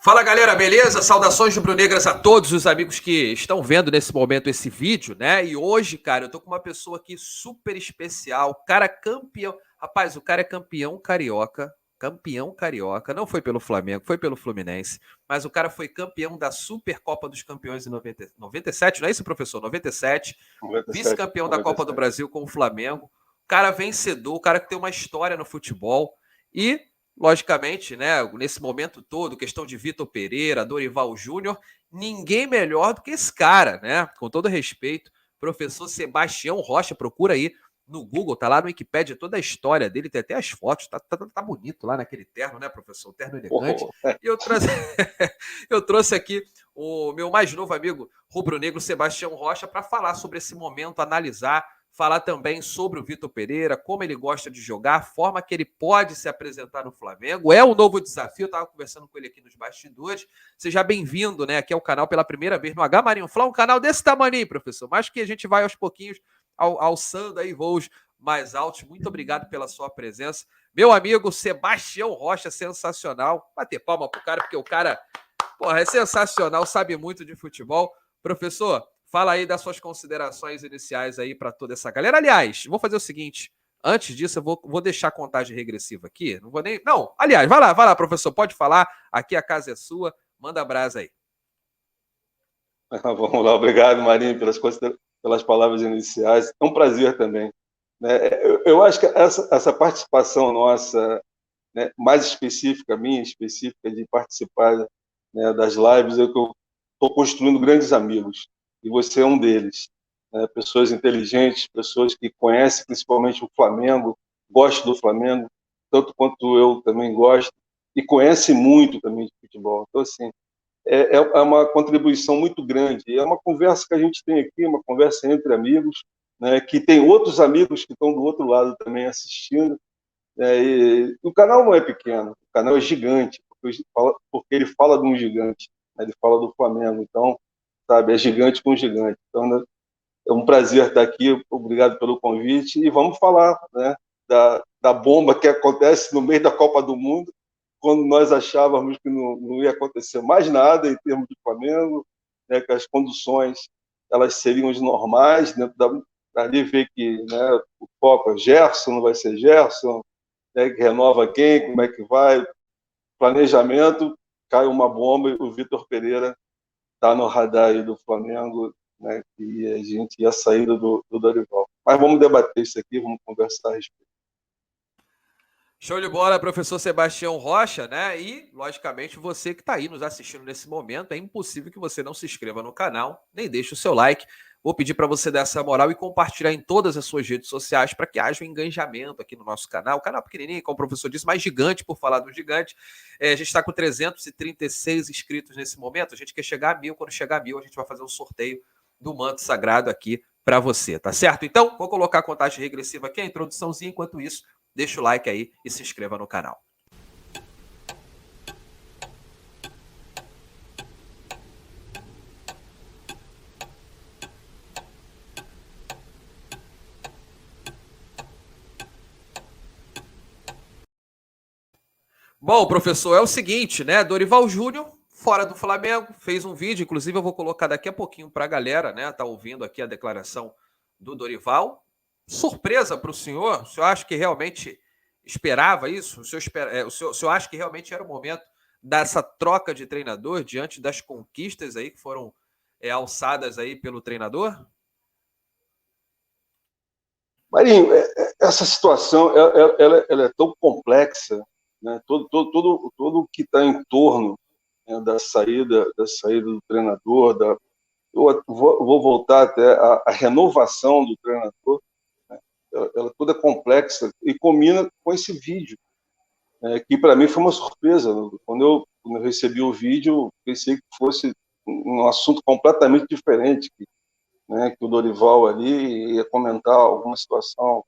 Fala galera, beleza? Saudações rubro-negras a todos os amigos que estão vendo nesse momento esse vídeo, né? E hoje, cara, eu tô com uma pessoa aqui super especial, cara campeão. Rapaz, o cara é campeão carioca, não foi pelo Flamengo, foi pelo Fluminense, mas o cara foi campeão da Supercopa dos Campeões em 97, não é isso, professor? 97, 97, vice-campeão da Copa do 97. Brasil com o Flamengo, cara vencedor, o cara que tem uma história no futebol e logicamente, né, nesse momento todo, questão de Vitor Pereira, Dorival Júnior, ninguém melhor do que esse cara, né? Com todo respeito, professor Sebastião Rocha, procura aí no Google, tá lá no Wikipedia toda a história dele, tem até as fotos, tá bonito lá naquele terno, né, professor? Terno elegante. E eu trouxe aqui o meu mais novo amigo rubro-negro Sebastião Rocha para falar sobre esse momento, analisar, falar também sobre o Vitor Pereira, como ele gosta de jogar, a forma que ele pode se apresentar no Flamengo. É um novo desafio, eu estava conversando com ele aqui nos bastidores. Seja bem-vindo, né, aqui ao canal pela primeira vez no H Marinho Fla, um canal desse tamanho, professor, mas que a gente vai aos pouquinhos alçando aí voos mais altos. Muito obrigado pela sua presença. Meu amigo Sebastião Rocha, sensacional. Bater palma pro cara, porque o cara, porra, é sensacional, sabe muito de futebol. Professor, fala aí das suas considerações iniciais aí para toda essa galera. Aliás, vou fazer o seguinte. Antes disso, eu vou deixar a contagem regressiva aqui. Não vou nem. Não, aliás, vai lá, professor. Pode falar. Aqui a casa é sua. Manda a brasa aí. Vamos lá, obrigado, Marinho, pelas palavras iniciais. É um prazer também. Né? Eu acho que essa participação nossa, né, mais específica, minha específica, de participar, né, das lives, é que eu estou construindo grandes amigos. E você é um deles. Né? Pessoas inteligentes, pessoas que conhecem principalmente o Flamengo, gostam do Flamengo, tanto quanto eu também gosto, e conhece muito também de futebol. Então, assim, é uma contribuição muito grande. É uma conversa que a gente tem aqui, uma conversa entre amigos, né, que tem outros amigos que estão do outro lado também assistindo. E o canal não é pequeno, o canal é gigante, porque ele fala de um gigante, né, ele fala do Flamengo. Então, sabe, é gigante com gigante. Então, né, é um prazer estar aqui, obrigado pelo convite. E vamos falar, né, da bomba que acontece no meio da Copa do Mundo, quando nós achávamos que não ia acontecer mais nada em termos de Flamengo, né, que as condições elas seriam as normais, dentro ali ver que, né, o foco é Gerson, não vai ser Gerson, né, que renova quem, como é que vai, planejamento, cai uma bomba e o Vitor Pereira está no radar aí do Flamengo, né, e a gente ia sair do Dorival. Mas vamos debater isso aqui, vamos conversar a respeito. Show de bola, professor Sebastião Rocha, né? E, logicamente, você que está aí nos assistindo nesse momento, é impossível que você não se inscreva no canal, nem deixe o seu like. Vou pedir para você dar essa moral e compartilhar em todas as suas redes sociais para que haja um engajamento aqui no nosso canal. O canal pequenininho, como o professor disse, mas gigante, por falar do gigante. A gente está com 336 inscritos nesse momento. A gente quer chegar a 1000. Quando chegar a 1000, a gente vai fazer um sorteio do manto sagrado aqui para você, tá certo? Então, vou colocar a contagem regressiva aqui, a introduçãozinha. Enquanto isso, deixa o like aí e se inscreva no canal. Bom, professor, é o seguinte, né? Dorival Júnior, fora do Flamengo, fez um vídeo, inclusive eu vou colocar daqui a pouquinho para a galera, né? Tá ouvindo aqui a declaração do Dorival. Surpresa para o senhor? O senhor acha que realmente esperava isso? O senhor acha que realmente era o momento dessa troca de treinador diante das conquistas aí que foram alçadas aí pelo treinador? Marinho, essa situação ela é tão complexa, né? Todo o que está em torno, né, da saída do treinador, eu vou voltar até a renovação do treinador, né? Ela toda é complexa e combina com esse vídeo, né, que para mim foi uma surpresa. Quando eu recebi o vídeo, pensei que fosse um assunto completamente diferente, né, que o Dorival ali ia comentar alguma situação,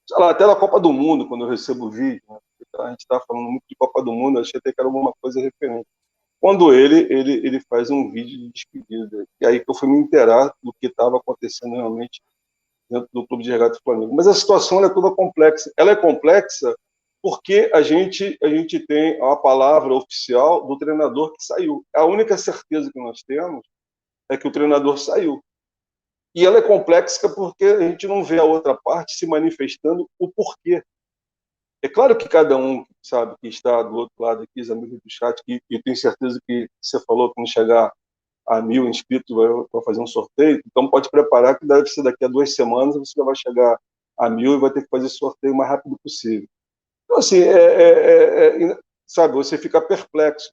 sei lá, até da Copa do Mundo, quando eu recebo o vídeo, né? A gente está falando muito de Copa do Mundo, eu achei até que era alguma coisa referente. Quando ele faz um vídeo de despedida, e aí que eu fui me inteirar do que estava acontecendo realmente dentro do Clube de Regatas do Flamengo. Mas a situação é toda complexa. Ela é complexa porque a gente tem a palavra oficial do treinador que saiu. A única certeza que nós temos é que o treinador saiu. E ela é complexa porque a gente não vê a outra parte se manifestando o porquê. É claro que cada um, sabe, que está do outro lado aqui, os amigos do chat, que eu tenho certeza que você falou que quando chegar a 1.000 inscritos vai fazer um sorteio, então pode preparar que deve ser daqui a 2 semanas você já vai chegar a 1.000 e vai ter que fazer sorteio o mais rápido possível. Então, assim, sabe, você fica perplexo.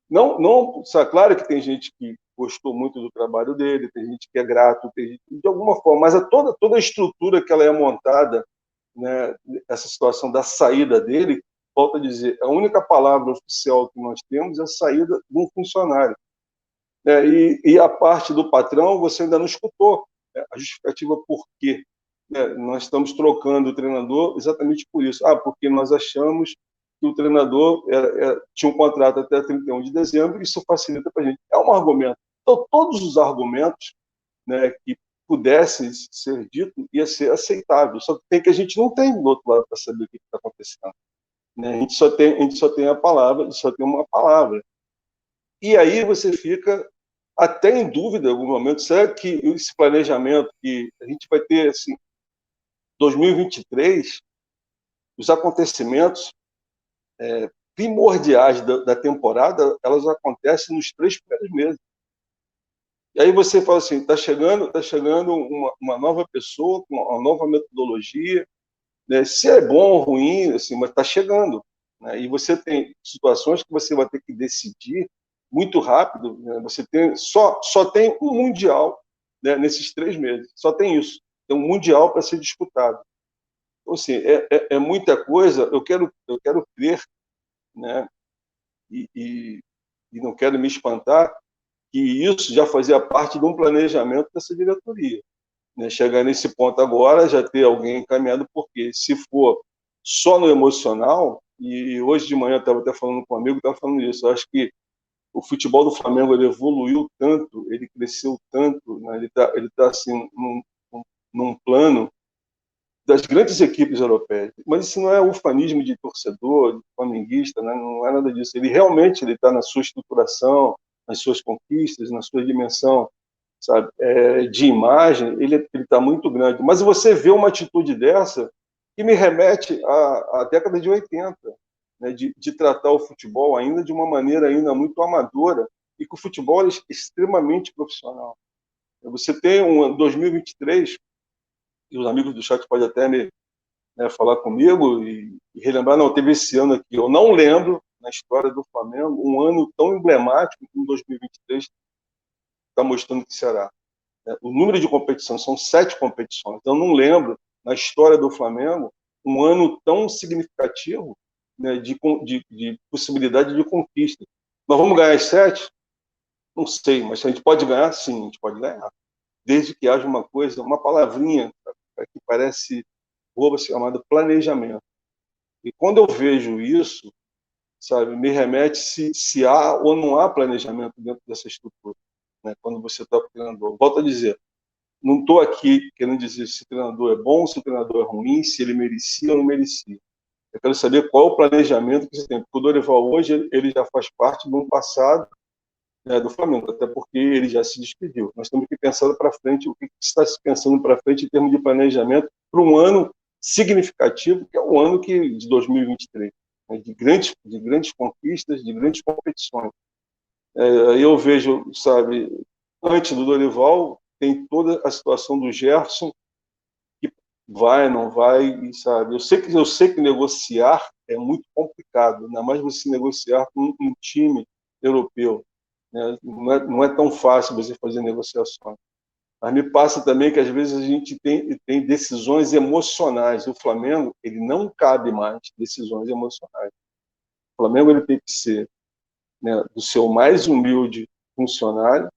Não, sabe, claro que tem gente que gostou muito do trabalho dele, tem gente que é grato, tem gente, de alguma forma, mas toda a estrutura que ela é montada, né, essa situação da saída dele, volto a dizer, a única palavra oficial que nós temos é a saída de um funcionário. Né, e a parte do patrão, você ainda não escutou, né, a justificativa por quê. Né, nós estamos trocando o treinador exatamente por isso. Porque nós achamos que o treinador tinha um contrato até 31 de dezembro, e isso facilita para a gente. É um argumento. Então, todos os argumentos, né, que pudessem ser ditos ia ser aceitável. Só que tem que a gente não tem do outro lado para saber o que está acontecendo. Né? A gente só tem a palavra, a gente só tem uma palavra. E aí você fica até em dúvida em algum momento, será que esse planejamento que a gente vai ter, assim, 2023, os acontecimentos primordiais da temporada, elas acontecem nos 3 primeiros meses. E aí você fala assim, está chegando uma nova pessoa, com uma nova metodologia, né? Se é bom ou ruim, assim, mas está chegando. Né? E você tem situações que você vai ter que decidir muito rápido. Né? Você tem só tem um Mundial, né, nesses 3 meses. Só tem isso. Tem um Mundial para ser disputado. Então, assim, é muita coisa. Eu quero crer, né? E não quero me espantar, que isso já fazia parte de um planejamento dessa diretoria. Né? Chegar nesse ponto agora, já ter alguém encaminhado, porque se for só no emocional, e hoje de manhã eu estava até falando com um amigo, estava falando isso, eu acho que o futebol do Flamengo ele evoluiu tanto, ele cresceu tanto, né? Ele tá assim, num plano das grandes equipes europeias. Mas isso não é ufanismo de torcedor, de flamenguista, né? Não é nada disso. Ele realmente está na sua estruturação, nas suas conquistas, na sua dimensão, sabe, de imagem, ele está muito grande. Mas você vê uma atitude dessa que me remete à década de 80, né? De tratar o futebol ainda de uma maneira ainda muito amadora, e que o futebol é extremamente profissional. Você tem um 2023, e os amigos do chat podem até falar comigo e relembrar, não, teve esse ano aqui, eu não lembro, na história do Flamengo, um ano tão emblemático como 2023 está mostrando que será. O número de competições são 7 competições, então eu não lembro, na história do Flamengo, um ano tão significativo, né, de possibilidade de conquista. Nós vamos ganhar as 7? Não sei, mas a gente pode ganhar? Sim, a gente pode ganhar. Desde que haja uma coisa, uma palavrinha que parece boba, chamada planejamento. E quando eu vejo isso, sabe, me remete se há ou não há planejamento dentro dessa estrutura. Né? Quando você está com o treinador. Volto a dizer, não estou aqui querendo dizer se o treinador é bom, se o treinador é ruim, se ele merecia ou não merecia. Eu quero saber qual é o planejamento que você tem. Porque o Dorival hoje ele já faz parte de um passado, né, do Flamengo, até porque ele já se despediu. Nós temos que pensar para frente, o que está se pensando para frente em termos de planejamento para um ano significativo, que é o ano de 2023, né, de grandes conquistas, de grandes competições. Eu vejo, sabe, antes do Dorival, tem toda a situação do Gerson, que vai, não vai, e, sabe, eu sei que negociar é muito complicado, ainda mais você negociar com um time europeu, né? Não é tão fácil você fazer negociações. Mas me passa também que às vezes a gente tem decisões emocionais. O Flamengo, ele não cabe mais decisões emocionais. O Flamengo ele tem que ser, né, do seu mais humilde funcionário,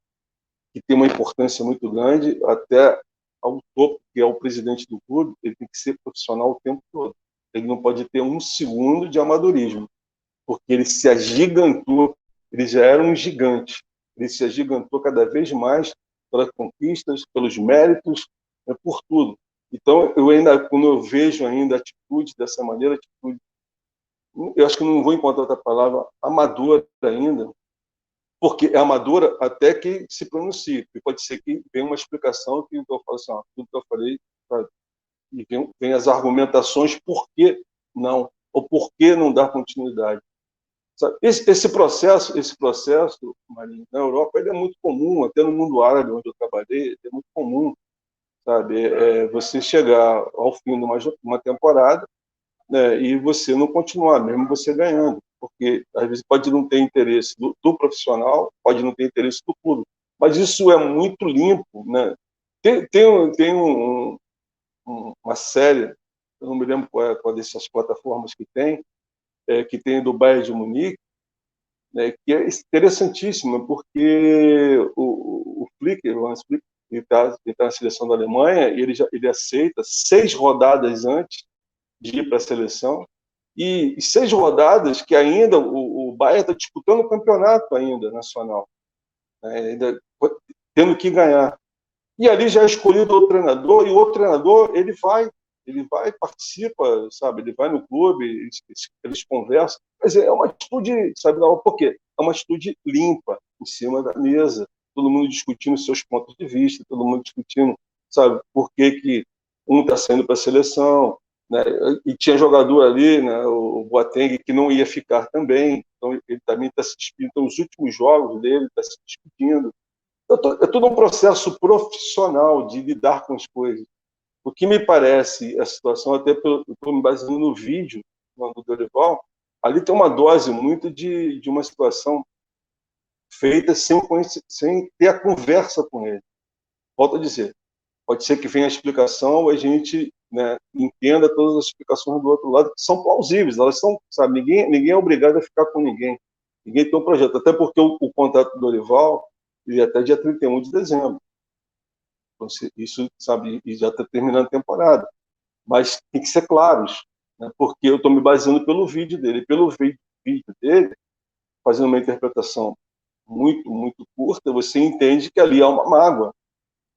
que tem uma importância muito grande, até ao topo, que é o presidente do clube, ele tem que ser profissional o tempo todo. Ele não pode ter um segundo de amadorismo, porque ele se agigantou, ele já era um gigante, ele se agigantou cada vez mais pelas conquistas, pelos méritos, né, por tudo. Então, quando eu vejo ainda a atitude dessa maneira, atitude eu acho que não vou encontrar outra palavra, amadora ainda, porque é amadora até que se pronuncie. E pode ser que venha uma explicação que eu falo assim, tudo que eu falei, sabe? E vem as argumentações por que não, ou por que não dar continuidade. Sabe? Esse processo, Marinho, na Europa, ele é muito comum, até no mundo árabe, onde eu trabalhei, é muito comum, sabe? Você chegar ao fim de uma temporada, né, e você não continuar, mesmo você ganhando, porque às vezes pode não ter interesse do profissional, pode não ter interesse do clube, mas isso é muito limpo, né? Tem uma série, eu não me lembro qual dessas plataformas que tem do Bayern de Munique, né, que é interessantíssima, porque o Flick, o Hans Flick, ele está na seleção da Alemanha e ele aceita 6 rodadas antes de ir para a seleção, e 6 rodadas que ainda o Bayern está disputando o campeonato ainda nacional, né, ainda tendo que ganhar. E ali já é escolhido o treinador, e o outro treinador ele vai, participa, sabe? Ele vai no clube, eles conversam. Mas é uma atitude, sabe? Por quê? É uma atitude limpa, em cima da mesa, todo mundo discutindo seus pontos de vista, todo mundo discutindo, sabe? Por que um está saindo para a seleção, né? E tinha jogador ali, né? O Boateng, que não ia ficar também, então ele também está se despedindo. Então, os últimos jogos dele está se despedindo. É todo um processo profissional de lidar com as coisas. O que me parece a situação, até estou me baseando no vídeo do Dorival, ali tem uma dose muito de uma situação feita sem ter a conversa com ele. Volto a dizer, pode ser que venha a explicação e a gente, né, entenda todas as explicações do outro lado, que são plausíveis, elas são, sabe, ninguém é obrigado a ficar com ninguém. Ninguém tem um projeto, até porque o contrato do Dorival ele é até dia 31 de dezembro. Então, isso, sabe, e já está terminando a temporada. Mas tem que ser claros, né? Porque eu estou me baseando pelo vídeo dele. Pelo vídeo dele, fazendo uma interpretação muito curta, você entende que ali há uma mágoa,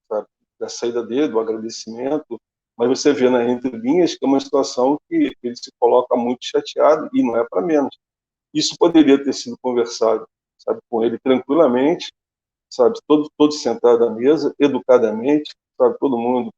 sabe? Da saída dele, do agradecimento, mas você vê nas entrelinhas que é uma situação que ele se coloca muito chateado, e não é para menos. Isso poderia ter sido conversado, sabe, com ele tranquilamente, sabe, todos sentados à mesa, educadamente, sabe, todo mundo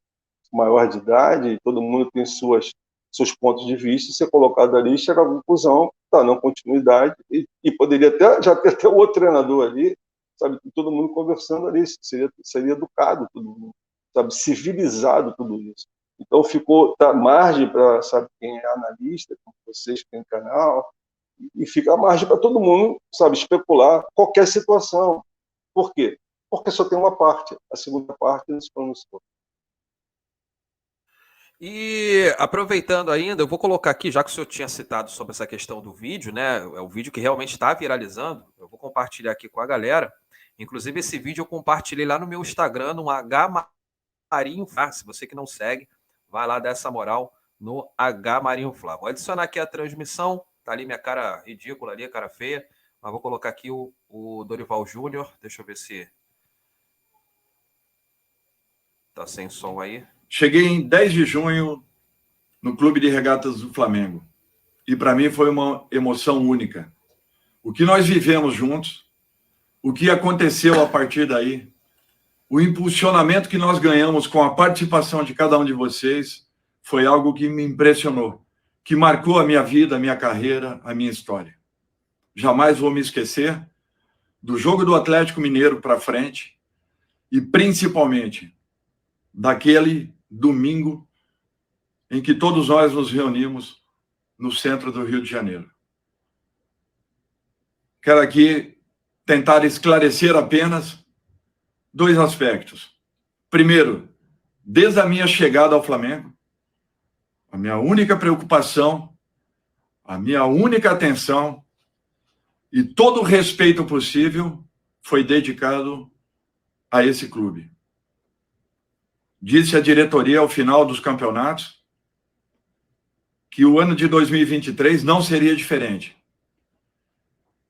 maior de idade, todo mundo tem seus pontos de vista, ser colocado ali e chegar à conclusão, tá, não continuidade, e poderia já ter até o outro treinador ali, sabe, todo mundo conversando ali, seria educado todo mundo, sabe, civilizado tudo isso. Então ficou margem para, sabe, quem é analista, como vocês que tem canal, e fica a margem para todo mundo, sabe, especular qualquer situação. Por quê? Porque só tem uma parte, a segunda parte não se pronunciou. E aproveitando ainda, eu vou colocar aqui, já que o senhor tinha citado sobre essa questão do vídeo, né? É o vídeo que realmente está viralizando. Eu vou compartilhar aqui com a galera. Inclusive, esse vídeo eu compartilhei lá no meu Instagram, no H Marinho Flá. Se você que não segue, vai lá dar essa moral no H Marinho Flá. Vou adicionar aqui a transmissão. Tá ali minha cara ridícula ali, a cara feia. Mas vou colocar aqui o Dorival Júnior. Deixa eu ver se tá sem som aí. Cheguei em 10 de junho no Clube de Regatas do Flamengo. E para mim foi uma emoção única. O que nós vivemos juntos, o que aconteceu a partir daí, o impulsionamento que nós ganhamos com a participação de cada um de vocês foi algo que me impressionou, que marcou a minha vida, a minha carreira, a minha história. Jamais vou me esquecer do jogo do Atlético Mineiro para frente e principalmente daquele domingo em que todos nós nos reunimos no centro do Rio de Janeiro. Quero aqui tentar esclarecer apenas 2 aspectos. Primeiro, desde a minha chegada ao Flamengo, a minha única preocupação, a minha única atenção e todo o respeito possível foi dedicado a esse clube. Disse a diretoria ao final dos campeonatos que o ano de 2023 não seria diferente,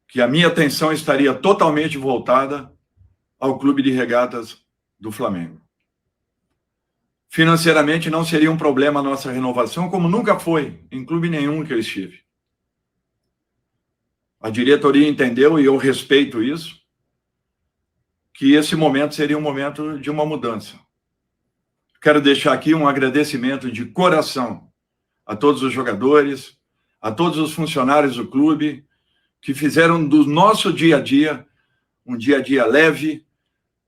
que a minha atenção estaria totalmente voltada ao Clube de Regatas do Flamengo. Financeiramente não seria um problema a nossa renovação, como nunca foi em clube nenhum que eu estive. A diretoria entendeu, e eu respeito isso, que esse momento seria um momento de uma mudança. Quero deixar aqui um agradecimento de coração a todos os jogadores, a todos os funcionários do clube, que fizeram do nosso dia a dia um dia a dia leve,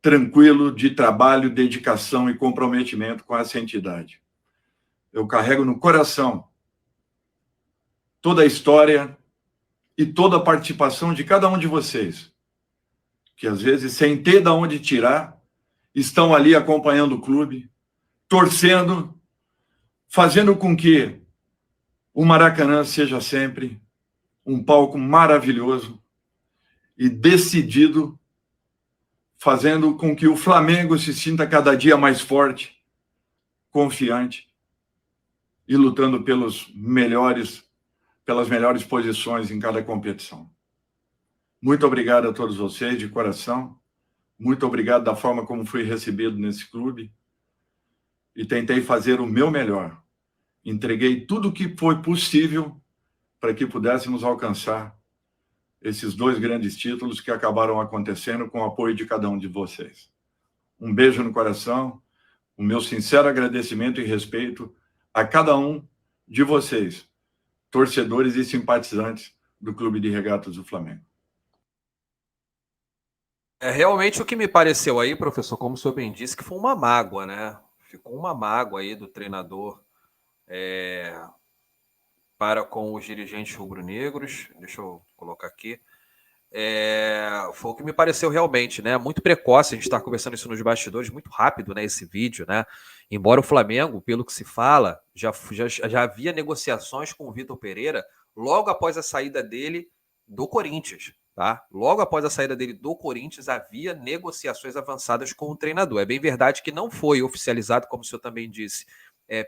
tranquilo, de trabalho, dedicação e comprometimento com essa entidade. Eu carrego no coração toda a história e toda a participação de cada um de vocês, que às vezes, sem ter de onde tirar, estão ali acompanhando o clube, torcendo, fazendo com que o Maracanã seja sempre um palco maravilhoso e decidido, fazendo com que o Flamengo se sinta cada dia mais forte, confiante e lutando pelas melhores posições em cada competição. Muito obrigado a todos vocês, de coração. Muito obrigado da forma como fui recebido nesse clube. E tentei fazer o meu melhor. Entreguei tudo o que foi possível para que pudéssemos alcançar esses 2 grandes títulos que acabaram acontecendo com o apoio de cada um de vocês. Um beijo no coração, o meu sincero agradecimento e respeito a cada um de vocês, torcedores e simpatizantes do Clube de Regatas do Flamengo. Realmente o que me pareceu aí, professor, como o senhor bem disse, que foi uma mágoa, né? Ficou uma mágoa aí do treinador para com os dirigentes rubro-negros. Deixa eu colocar aqui. Foi o que me pareceu realmente, né? Muito precoce, a gente está conversando isso nos bastidores, muito rápido, né? Esse vídeo, né? Embora o Flamengo, pelo que se fala, já havia negociações com o Vitor Pereira logo após a saída dele do Corinthians, tá? Logo após a saída dele do Corinthians, havia negociações avançadas com o treinador. É bem verdade que não foi oficializado, como o senhor também disse,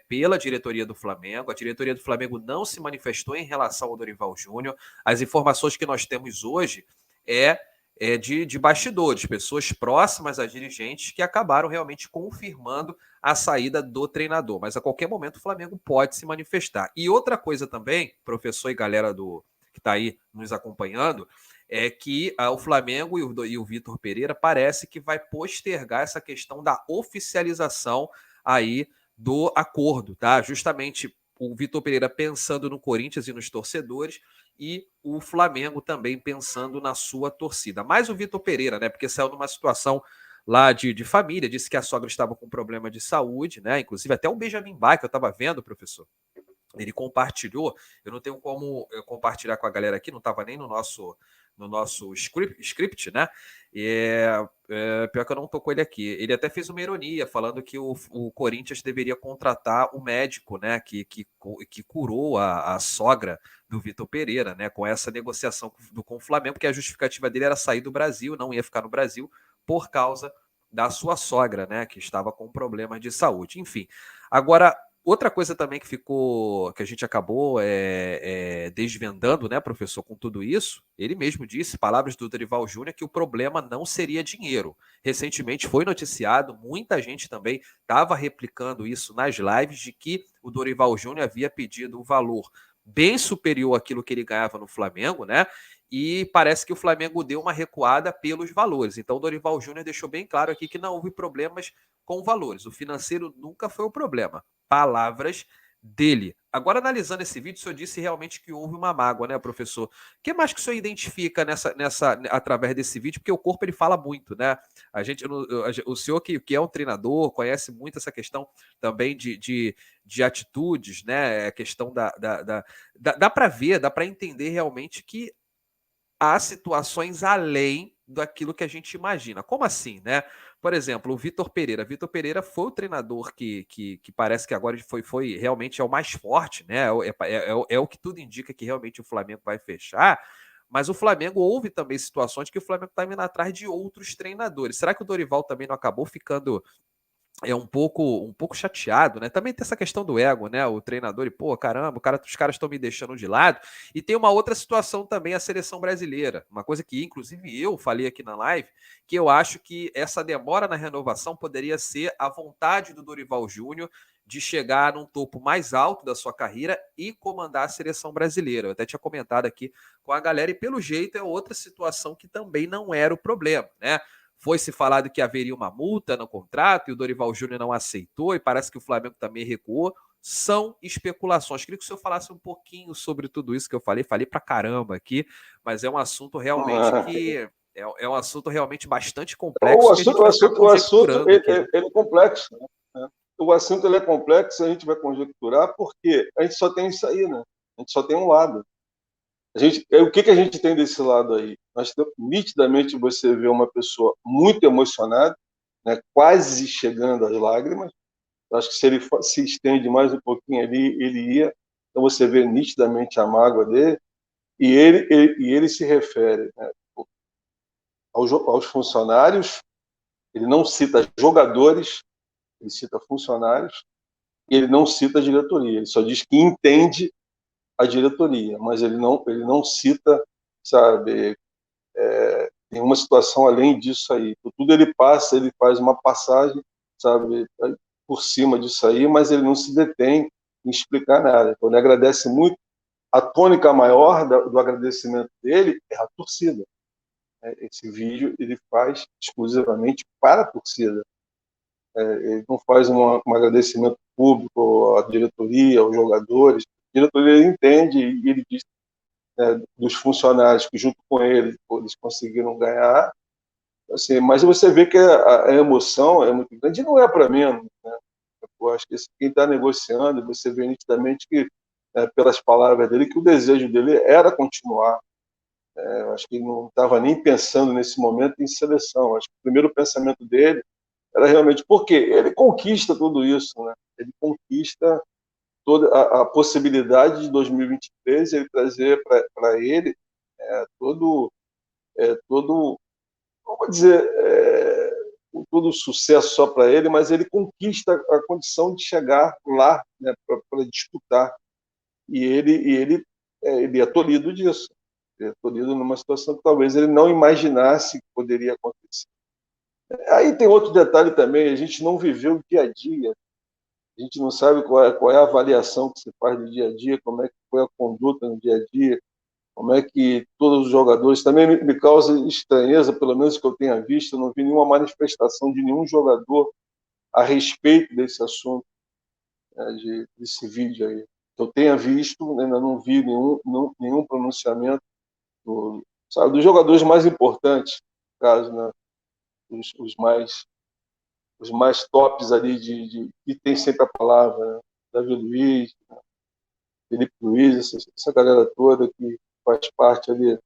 pela diretoria do Flamengo. A diretoria do Flamengo não se manifestou em relação ao Dorival Júnior. As informações que nós temos hoje de bastidores, pessoas próximas a dirigentes que acabaram realmente confirmando a saída do treinador. Mas a qualquer momento o Flamengo pode se manifestar. E outra coisa também, professor e galera que está aí nos acompanhando, é que o Flamengo e o Vitor Pereira parece que vai postergar essa questão da oficialização aí do acordo, tá? Justamente o Vitor Pereira pensando no Corinthians e nos torcedores e o Flamengo também pensando na sua torcida. Mais o Vitor Pereira, né? Porque saiu numa situação lá de família, disse que a sogra estava com problema de saúde, né? Inclusive até o Benjamin Bach, que eu estava vendo, professor, ele compartilhou. Eu não tenho como compartilhar com a galera aqui, não estava nem no nosso script, né? Pior que eu não tô com ele aqui. Ele até fez uma ironia, falando que o Corinthians deveria contratar o médico, né? Que curou a sogra do Vitor Pereira, né? Com essa negociação com o Flamengo, porque a justificativa dele era sair do Brasil, não ia ficar no Brasil por causa da sua sogra, né? Que estava com problemas de saúde. Enfim, agora outra coisa também que a gente acabou desvendando, né, professor, com tudo isso, ele mesmo disse, palavras do Dorival Júnior, que o problema não seria dinheiro. Recentemente foi noticiado, muita gente também estava replicando isso nas lives, de que o Dorival Júnior havia pedido um valor bem superior àquilo que ele ganhava no Flamengo, né? E parece que o Flamengo deu uma recuada pelos valores. Então o Dorival Júnior deixou bem claro aqui que não houve problemas com valores. O financeiro nunca foi o problema. Palavras dele. Agora, analisando esse vídeo, o senhor disse realmente que houve uma mágoa, né, professor? O que mais que o senhor identifica através desse vídeo? Porque o corpo ele fala muito, né? O senhor que é um treinador, conhece muito essa questão também de atitudes, né? A questão dá para ver, dá para entender realmente que há situações além daquilo que a gente imagina. Como assim, né? Por exemplo, o Vitor Pereira. Vitor Pereira foi o treinador que parece que agora foi realmente o mais forte, né? É o que tudo indica que realmente o Flamengo vai fechar. Mas o Flamengo, houve também situações que o Flamengo está indo atrás de outros treinadores. Será que o Dorival também não acabou ficando um pouco chateado, né? Também tem essa questão do ego, né? O treinador, e pô, caramba, os caras estão me deixando de lado. E tem uma outra situação também, a seleção brasileira. Uma coisa que, inclusive, eu falei aqui na live, que eu acho que essa demora na renovação poderia ser a vontade do Dorival Júnior de chegar num topo mais alto da sua carreira e comandar a seleção brasileira. Eu até tinha comentado aqui com a galera, e pelo jeito é outra situação que também não era o problema, né? Foi se falado que haveria uma multa no contrato e o Dorival Júnior não aceitou, e parece que o Flamengo também recuou. São especulações. Queria que o senhor falasse um pouquinho sobre tudo isso que eu falei pra caramba aqui, mas é um assunto realmente que é um assunto realmente bastante complexo que a gente vai ficar conjecturando aqui. Ele é complexo, né? O assunto ele é complexo, a gente vai conjecturar porque a gente só tem isso aí, né? A gente só tem um lado. O que a gente tem desse lado aí? Nitidamente você vê uma pessoa muito emocionada, né, quase chegando às lágrimas. Eu acho que se ele se estende mais um pouquinho ali, ele ia. Então você vê nitidamente a mágoa dele, e ele se refere, né, aos funcionários. Ele não cita jogadores, ele cita funcionários, e ele não cita a diretoria. Ele só diz que entende a diretoria, mas ele não cita, sabe, nenhuma situação além disso aí. Por tudo ele passa, ele faz uma passagem, sabe, por cima disso aí, mas ele não se detém em explicar nada. Então ele agradece muito. A tônica maior do agradecimento dele é a torcida. Esse vídeo ele faz exclusivamente para a torcida. Ele não faz um agradecimento público à diretoria, aos jogadores. A diretoria entende e ele diz, né, dos funcionários que junto com ele eles conseguiram ganhar. Assim, mas você vê que a emoção é muito grande e não é para menos, né? Eu acho que quem está negociando, você vê nitidamente que, pelas palavras dele, que o desejo dele era continuar. Eu acho que ele não estava nem pensando nesse momento em seleção. Eu acho que o primeiro pensamento dele era realmente porque ele conquista tudo isso, né? Ele conquista toda a possibilidade de 2023 ele trazer para ele todo, não vou dizer todo o sucesso só para ele, mas ele conquista a condição de chegar lá, né, para disputar. E ele é tolhido disso. Ele é tolhido numa situação que talvez ele não imaginasse que poderia acontecer. Aí tem outro detalhe também, a gente não viveu o dia a dia, a gente não sabe qual é a avaliação que se faz do dia a dia, como é que foi a conduta no dia a dia, como é que todos os jogadores... Também me causa estranheza, pelo menos que eu tenha visto, eu não vi nenhuma manifestação de nenhum jogador a respeito desse assunto, né, desse vídeo aí. Que eu tenha visto, ainda não vi nenhum pronunciamento dos jogadores mais importantes, no caso, né, os mais tops ali, que tem sempre a palavra, né? Davi Luiz, Felipe Luiz, essa galera toda que faz parte ali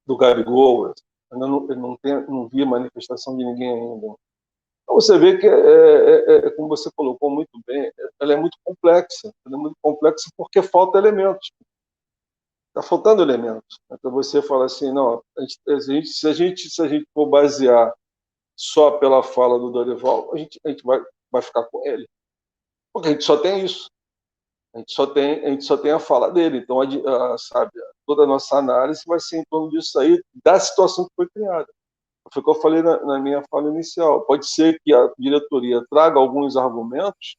do Gabigol. Ainda não vi manifestação de ninguém ainda. Então você vê que, como você colocou muito bem, ela é muito complexa. Ela é muito complexa porque falta elementos. Está faltando elementos. Então você fala assim, não, se a gente for basear só pela fala do Dorival, a gente vai ficar com ele. Porque a gente só tem isso. A gente só tem a fala dele. Então, sabe, toda a nossa análise vai ser em torno disso aí, da situação que foi criada. Foi o que eu falei na minha fala inicial. Pode ser que a diretoria traga alguns argumentos,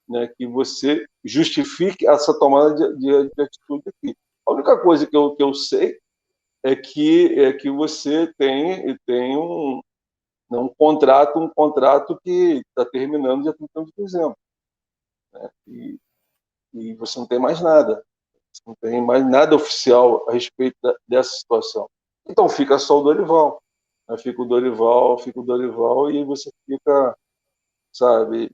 né, que você justifique essa tomada de atitude aqui. A única coisa que eu sei é que você tem um contrato que está terminando dia 31 de dezembro. Né? E você não tem mais nada. Você não tem mais nada oficial a respeito dessa situação. Então fica só o Dorival. Fica o Dorival e você fica, sabe,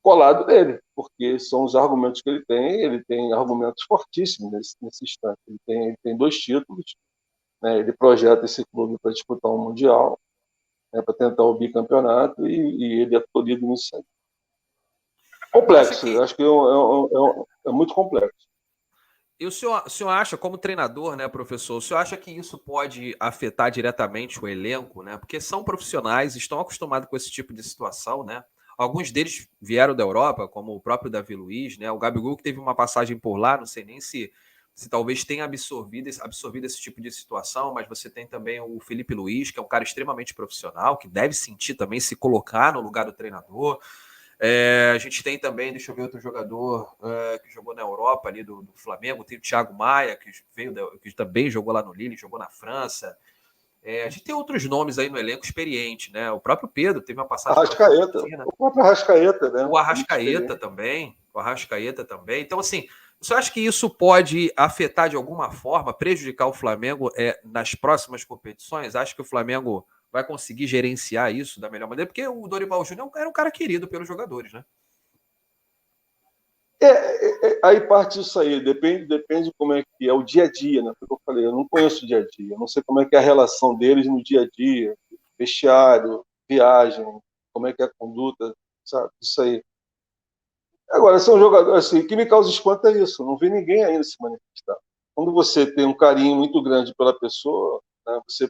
colado nele, porque são os argumentos que ele tem argumentos fortíssimos nesse instante. Ele tem 2 títulos, né? Ele projeta esse clube para disputar um Mundial, né, para tentar o bicampeonato, e ele é tolhido nisso aí. Complexo, acho que é muito complexo. E o senhor acha, como treinador, né, professor, o senhor acha que isso pode afetar diretamente o elenco, né? Porque são profissionais, estão acostumados com esse tipo de situação, né? Alguns deles vieram da Europa, como o próprio Davi Luiz, né? O Gabigol, que teve uma passagem por lá, não sei nem se talvez tenha absorvido esse tipo de situação, mas você tem também o Felipe Luiz, que é um cara extremamente profissional, que deve sentir também, se colocar no lugar do treinador. A gente tem também, deixa eu ver outro jogador que jogou na Europa ali do Flamengo, tem o Thiago Maia, que também jogou lá no Lille, jogou na França. A gente tem outros nomes aí no elenco experiente, né? O próprio Pedro teve uma passagem Arrascaeta, o próprio Arrascaeta, né? O Arrascaeta também. O Arrascaeta também. Então, assim, você acha que isso pode afetar de alguma forma, prejudicar o Flamengo nas próximas competições? Acho que o Flamengo vai conseguir gerenciar isso da melhor maneira? Porque o Dorival Júnior era um cara querido pelos jogadores, né? Aí parte disso aí, depende como é que é o dia a dia, né? Como eu falei, eu não conheço o dia a dia, eu não sei como é que é a relação deles no dia a dia, vestiário, viagem, como é que é a conduta, sabe? Isso aí. Agora, são jogadores, assim, o que me causa espanto é isso, não vi ninguém ainda se manifestar. Quando você tem um carinho muito grande pela pessoa, né, você,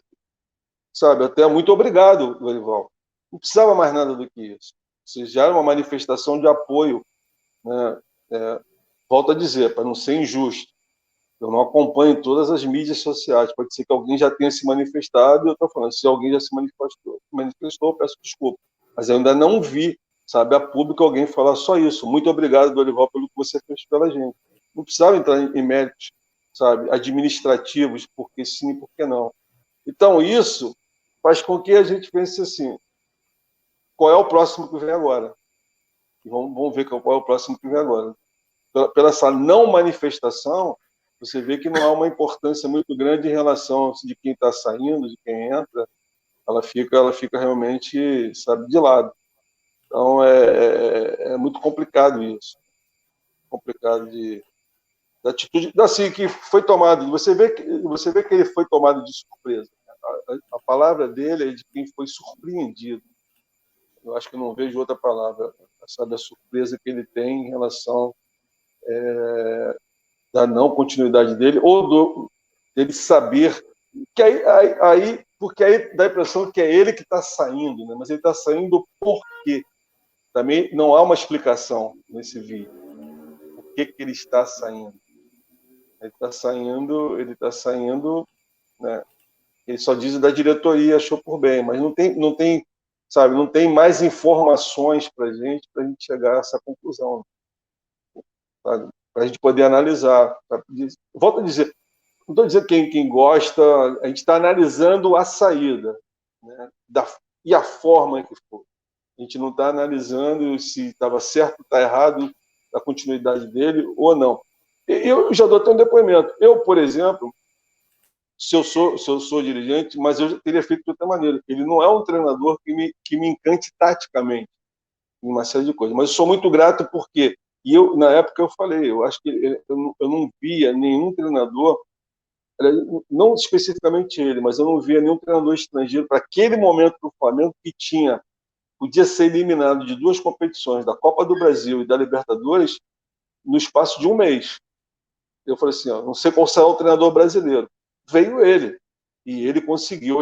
sabe, até muito obrigado, Dorival. Não precisava mais nada do que isso. Você já era uma manifestação de apoio, né? Volto a dizer, para não ser injusto, eu não acompanho todas as mídias sociais. Pode ser que alguém já tenha se manifestado, e eu estou falando, se alguém já se manifestou, eu peço desculpa. Mas eu ainda não vi, sabe, a público alguém falar só isso. Muito obrigado, Dorival, pelo que você fez pela gente. Não precisava entrar em méritos, sabe, administrativos, porque sim, porque não. Então, isso faz com que a gente pense assim, qual é o próximo que vem agora? Vamos ver qual é o próximo que vem agora. Pela essa não manifestação, você vê que não há uma importância muito grande em relação de quem está saindo, de quem entra, ela fica realmente, sabe, de lado. Então é muito complicado isso, complicado da atitude, assim que foi tomado. Você vê que ele foi tomado de surpresa. A palavra dele é de quem foi surpreendido. Eu acho que não vejo outra palavra, sabe, a surpresa que ele tem em relação da não continuidade dele, ou dele saber que porque aí dá a impressão que é ele que está saindo, né? Mas ele está saindo por quê? Também não há uma explicação nesse vídeo. Por que ele está saindo? Ele está saindo, né? Ele só diz da diretoria, achou por bem, mas não tem, sabe, não tem mais informações para a gente chegar a essa conclusão, para a gente poder analisar. Volto a dizer, não estou dizendo quem gosta, a gente está analisando a saída, né, e a forma que foi. A gente não está analisando se estava certo, está errado, a continuidade dele ou não. Eu já dou até um depoimento. Eu, por exemplo, se eu sou dirigente, mas eu teria feito de outra maneira. Ele não é um treinador que me encante taticamente em uma série de coisas, mas eu sou muito grato porque, e eu, na época eu falei, eu acho que eu não via nenhum treinador, não especificamente ele, mas eu não via nenhum treinador estrangeiro para aquele momento do Flamengo que podia ser eliminado de duas competições, da Copa do Brasil e da Libertadores, no espaço de um mês. Eu falei assim, não sei qual será o treinador brasileiro. Veio ele. E ele conseguiu,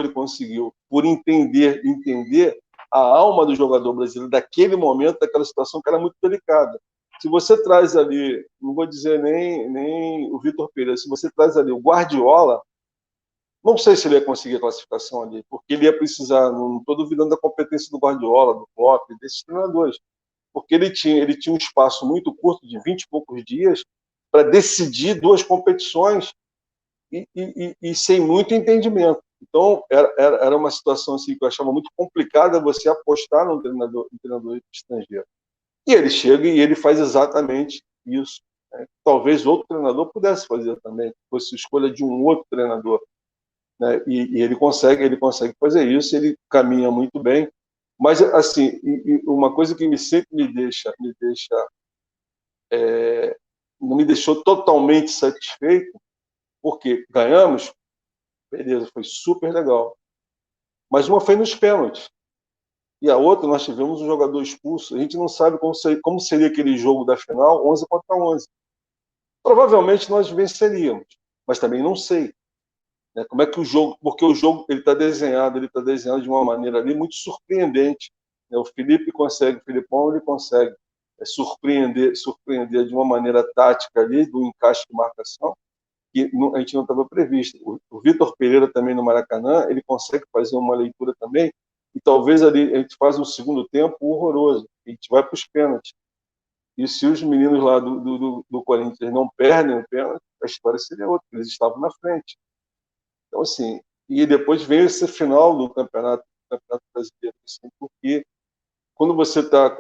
por entender a alma do jogador brasileiro daquele momento, daquela situação que era muito delicada. Se você traz ali, não vou dizer nem o Vitor Pereira, se você traz ali o Guardiola, não sei se ele ia conseguir a classificação ali, porque ele ia precisar, não estou duvidando da competência do Guardiola, do Klopp, desses treinadores, porque ele tinha um espaço muito curto, de 20 e poucos dias, para decidir duas competições e sem muito entendimento. Então, era uma situação assim, que eu achava muito complicada você apostar num treinador estrangeiro. E ele chega e ele faz exatamente isso, né? Talvez outro treinador pudesse fazer também, fosse escolha de um outro treinador, né? E ele consegue fazer isso, ele caminha muito bem. Mas, assim, uma coisa que sempre não me deixou totalmente satisfeito, porque ganhamos, beleza, foi super legal. Mas uma foi nos pênaltis. E a outra, nós tivemos um jogador expulso. A gente não sabe como seria aquele jogo da final, 11 contra 11. Provavelmente nós venceríamos, mas também não sei, né? Como é que o jogo... Porque o jogo ele está desenhado de uma maneira ali muito surpreendente, né? O Filipão, ele consegue surpreender de uma maneira tática ali, do encaixe de marcação, que a gente não estava previsto. O Vitor Pereira também no Maracanã, ele consegue fazer uma leitura também E talvez ali a gente faz um segundo tempo horroroso. A gente vai para os pênaltis. E se os meninos lá do Corinthians não perdem o pênalti, a história seria outra. Eles estavam na frente. Então, assim, e depois veio esse final do campeonato brasileiro, assim, porque quando você está...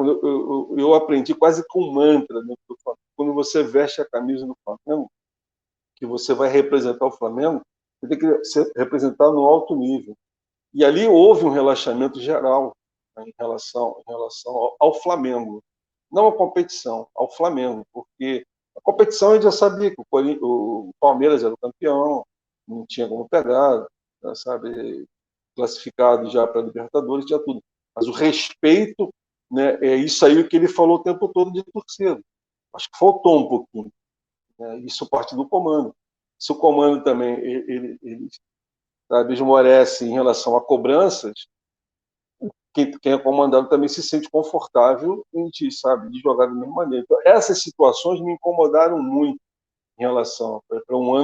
Eu aprendi quase com mantra, né, quando você veste a camisa do Flamengo, que você vai representar o Flamengo, você tem que se representar no alto nível. E ali houve um relaxamento geral, né, em relação ao Flamengo. Não à competição, ao Flamengo, porque a competição a gente já sabia que o Palmeiras era o campeão, não tinha como pegar, né, sabe, classificado já para a Libertadores, tinha tudo. Mas o respeito, né, é isso aí que ele falou o tempo todo de torcida. Acho que faltou um pouquinho. Né, isso parte do comando. Se o comando também ele sabe, esmorece em relação a cobranças, quem é comandado também se sente confortável de jogar da mesma maneira. Então, essas situações me incomodaram muito em relação para um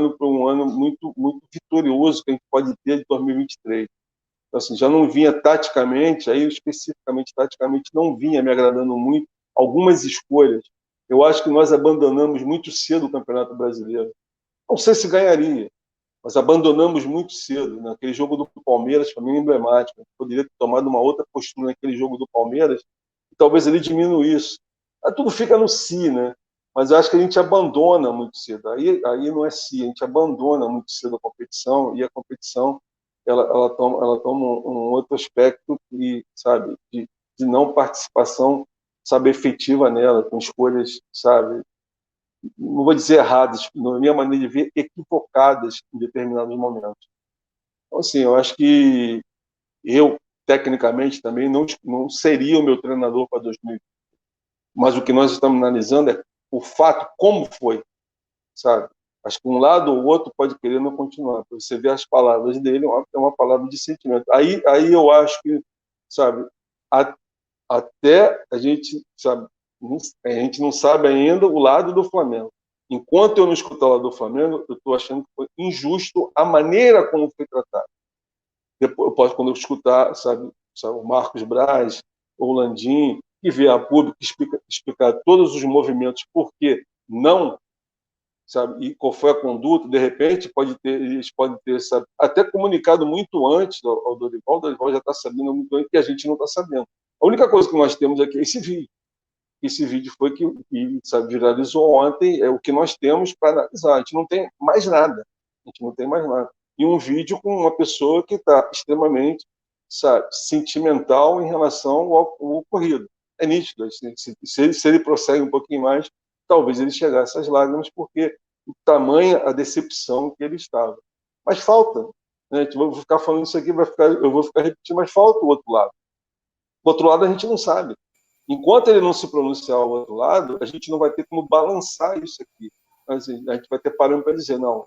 ano muito vitorioso que a gente pode ter de 2023. Então, assim, já não vinha taticamente, aí especificamente taticamente não vinha me agradando muito algumas escolhas. Eu acho que nós abandonamos muito cedo o Campeonato Brasileiro. Não sei se ganharia, mas abandonamos muito cedo. Naquele jogo do Palmeiras, para mim, é emblemático. Poderia ter tomado uma outra postura naquele jogo do Palmeiras, e talvez ele diminuísse. Aí tudo fica no si, né? Mas eu acho que a gente abandona muito cedo. Aí não é si, a gente abandona muito cedo a competição, e a competição ela toma um outro aspecto sabe, de não participação, sabe, efetiva nela, com escolhas, sabe, não vou dizer erradas, na minha maneira de ver, equivocadas em determinados momentos. Então, assim, eu acho que eu, tecnicamente, também não seria o meu treinador para 2020. Mas o que nós estamos analisando é o fato, como foi, sabe? Acho que um lado ou outro pode querer não continuar. Você vê as palavras dele, é uma palavra de sentimento. Aí eu acho que, sabe, até a gente, sabe, a gente não sabe ainda o lado do Flamengo. Enquanto eu não escutar o lado do Flamengo, eu estou achando que foi injusto a maneira como foi tratado. Depois, quando eu escutar, sabe, o Marcos Braz, ou o Landim, que vê a público explicar todos os movimentos, por que não, sabe, e qual foi a conduta, de repente eles podem ter, sabe, até comunicado muito antes ao Dorival. O Dorival já está sabendo muito antes que a gente não está sabendo. A única coisa que nós temos aqui é esse vídeo. Esse vídeo foi que sabe, viralizou ontem, é o que nós temos para analisar. A gente não tem mais nada. A gente não tem mais nada. E um vídeo com uma pessoa que está extremamente, sabe, sentimental em relação ao ocorrido. É nítido. Se ele prossegue um pouquinho mais, talvez ele chegasse às lágrimas, porque o tamanho, a decepção que ele estava. Mas falta. Né? Eu vou ficar falando isso aqui, eu vou ficar repetindo, mas falta o outro lado. O outro lado a gente não sabe. Enquanto ele não se pronunciar ao outro lado, a gente não vai ter como balançar isso aqui. Mas a gente vai ter parâmetro para dizer, não,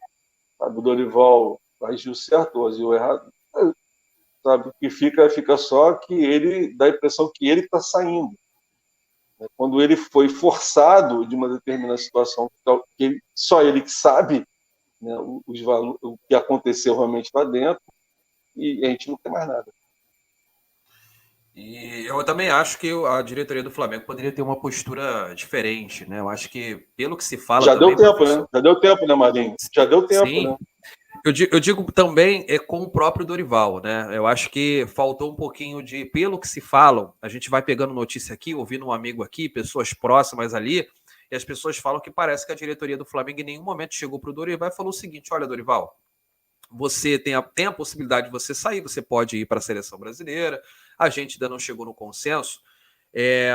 sabe, o Dorival agiu certo ou agiu errado. Sabe, o que fica só que ele dá a impressão que ele está saindo. Quando ele foi forçado de uma determinada situação, que só ele que sabe, né, o que aconteceu realmente lá dentro, e a gente não tem mais nada. E eu também acho que a diretoria do Flamengo poderia ter uma postura diferente, né? Eu acho que, pelo que se fala Já também, deu tempo, professor... né? Já deu tempo, né, Marinho? Já deu tempo, Sim. né? Eu digo também com o próprio Dorival, né? Eu acho que faltou um pouquinho de... Pelo que se falam, a gente vai pegando notícia aqui, ouvindo um amigo aqui, pessoas próximas ali, e as pessoas falam que parece que a diretoria do Flamengo em nenhum momento chegou para o Dorival e falou o seguinte: olha, Dorival, você tem a possibilidade de você sair, você pode ir para a seleção brasileira, a gente ainda não chegou no consenso,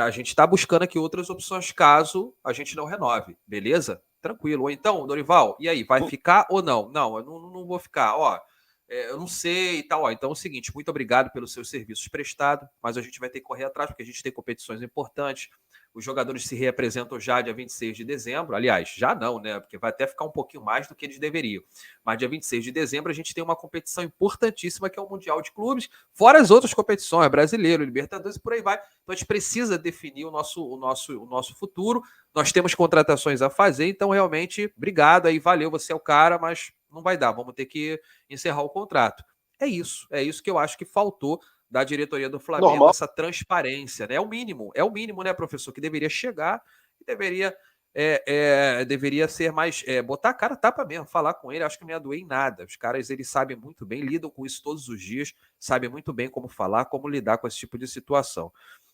a gente está buscando aqui outras opções caso a gente não renove, beleza? Tranquilo. Ou então, Dorival, e aí, vai ficar ou não? Não, eu não vou ficar, ó, eu não sei e tal. Ó, então é o seguinte, muito obrigado pelos seus serviços prestados, mas a gente vai ter que correr atrás, porque a gente tem competições importantes. Os jogadores se reapresentam já dia 26 de dezembro. Aliás, já não, né? Porque vai até ficar um pouquinho mais do que eles deveriam. Mas dia 26 de dezembro a gente tem uma competição importantíssima, que é o Mundial de Clubes, fora as outras competições, Brasileiro, Libertadores e por aí vai. Então a gente precisa definir o nosso futuro. Nós temos contratações a fazer, então realmente, obrigado aí, valeu, você é o cara, mas não vai dar, vamos ter que encerrar o contrato. É isso que eu acho que faltou da diretoria do Flamengo, Normal. essa transparência, né? É o mínimo, né, professor, que deveria chegar e deveria ser mais, botar a cara a tapa mesmo, falar com ele, acho que não ia doer em nada. Os caras, eles sabem muito bem, lidam com isso todos os dias, sabem muito bem como falar, como lidar com esse tipo de situação.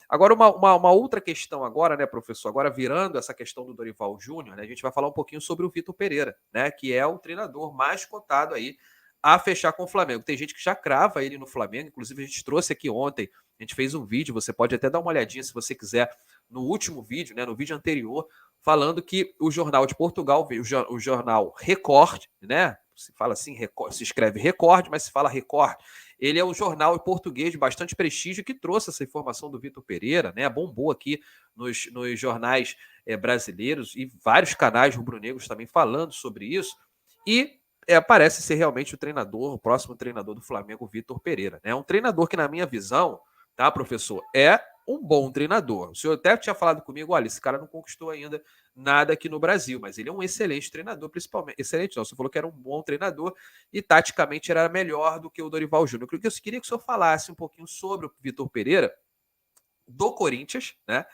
Agora, uma outra questão agora, né, professor, agora virando essa questão do Dorival Júnior, né, a gente vai falar um pouquinho sobre o Vitor Pereira, né, que é o treinador mais cotado aí a fechar com o Flamengo. Tem gente que já crava ele no Flamengo, inclusive a gente trouxe aqui ontem, a gente fez um vídeo, você pode até dar uma olhadinha se você quiser, no último vídeo, né, no vídeo anterior, falando que o Jornal de Portugal, o jornal Record, né, se fala assim, se escreve Record, mas se fala Record, ele é um jornal em português de bastante prestígio que trouxe essa informação do Vitor Pereira, né, bombou aqui nos jornais brasileiros e vários canais rubro-negros também falando sobre isso, e parece ser realmente o próximo treinador do Flamengo, Vitor Pereira. É um treinador que, na minha visão, tá, professor, é um bom treinador. O senhor até tinha falado comigo, olha, esse cara não conquistou ainda nada aqui no Brasil, mas ele é um excelente treinador, principalmente. Excelente não, você falou que era um bom treinador e taticamente era melhor do que o Dorival Júnior. Eu queria que o senhor falasse um pouquinho sobre o Vitor Pereira do Corinthians, né?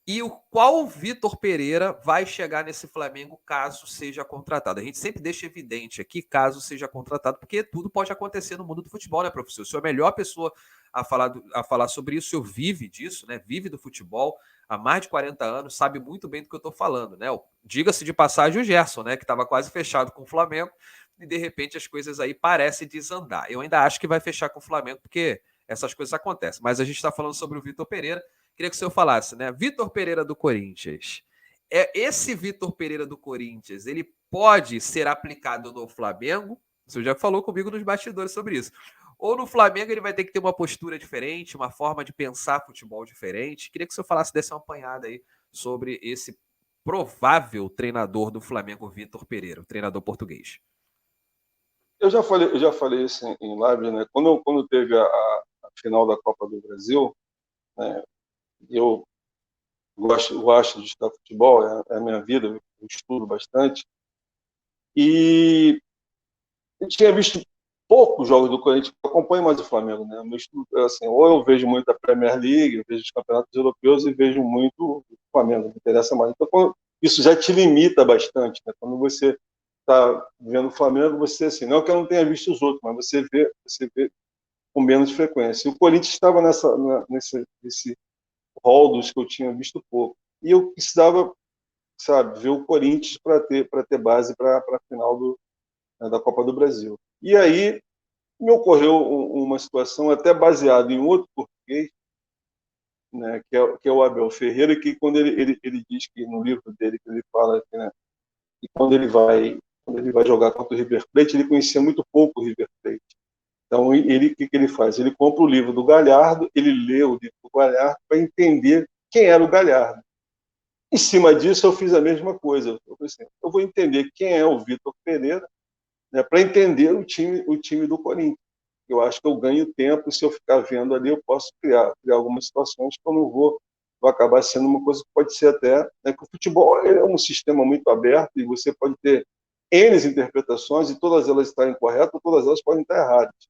E qual Vitor Pereira vai chegar nesse Flamengo caso seja contratado? A gente sempre deixa evidente aqui, caso seja contratado, porque tudo pode acontecer no mundo do futebol, né, professor? O senhor é a melhor pessoa a falar sobre isso, o senhor vive disso, né? Vive do futebol há mais de 40 anos, sabe muito bem do que eu estou falando, né? Diga-se de passagem o Gerson, né? Que estava quase fechado com o Flamengo, e de repente as coisas aí parecem desandar. Eu ainda acho que vai fechar com o Flamengo, porque essas coisas acontecem. Mas a gente está falando sobre o Vitor Pereira. Queria que o senhor falasse, né? Vitor Pereira do Corinthians. Esse Vitor Pereira do Corinthians, ele pode ser aplicado no Flamengo? O senhor já falou comigo nos bastidores sobre isso. Ou no Flamengo ele vai ter que ter uma postura diferente, uma forma de pensar futebol diferente? Queria que o senhor falasse dessa apanhada aí sobre esse provável treinador do Flamengo, Vitor Pereira, o treinador português. Eu já falei isso em live, né? Quando teve a final da Copa do Brasil, né? Eu gosto de estudar futebol, é a minha vida, eu estudo bastante. E eu tinha visto poucos jogos do Corinthians, eu acompanho mais o Flamengo, né? Meu estudo, assim, ou eu vejo muito a Premier League, eu vejo os campeonatos europeus e vejo muito o Flamengo, me interessa mais. Então, isso já te limita bastante, né? Quando você está vendo o Flamengo, você, assim, não que eu não tenha visto os outros, mas você vê com menos frequência. E o Corinthians estava nesse rol dos que eu tinha visto pouco. E eu precisava, sabe, ver o Corinthians para ter base para a final da Copa do Brasil. E aí me ocorreu uma situação até baseada em outro português, né, que é o Abel Ferreira, que quando ele diz que no livro dele que ele fala que, né, que quando ele vai jogar contra o River Plate, ele conhecia muito pouco o River Plate. Então, o que ele faz? Ele compra o livro do Galhardo, ele lê o livro do Galhardo para entender quem era o Galhardo. Em cima disso, eu fiz a mesma coisa. Eu vou entender quem é o Vitor Pereira, né, para entender o time do Corinthians. Eu acho que eu ganho tempo, se eu ficar vendo ali, eu posso criar algumas situações que eu não vou acabar sendo uma coisa que pode ser até... Né, que o futebol é um sistema muito aberto e você pode ter N interpretações e todas elas estarem corretas, todas elas podem estar erradas.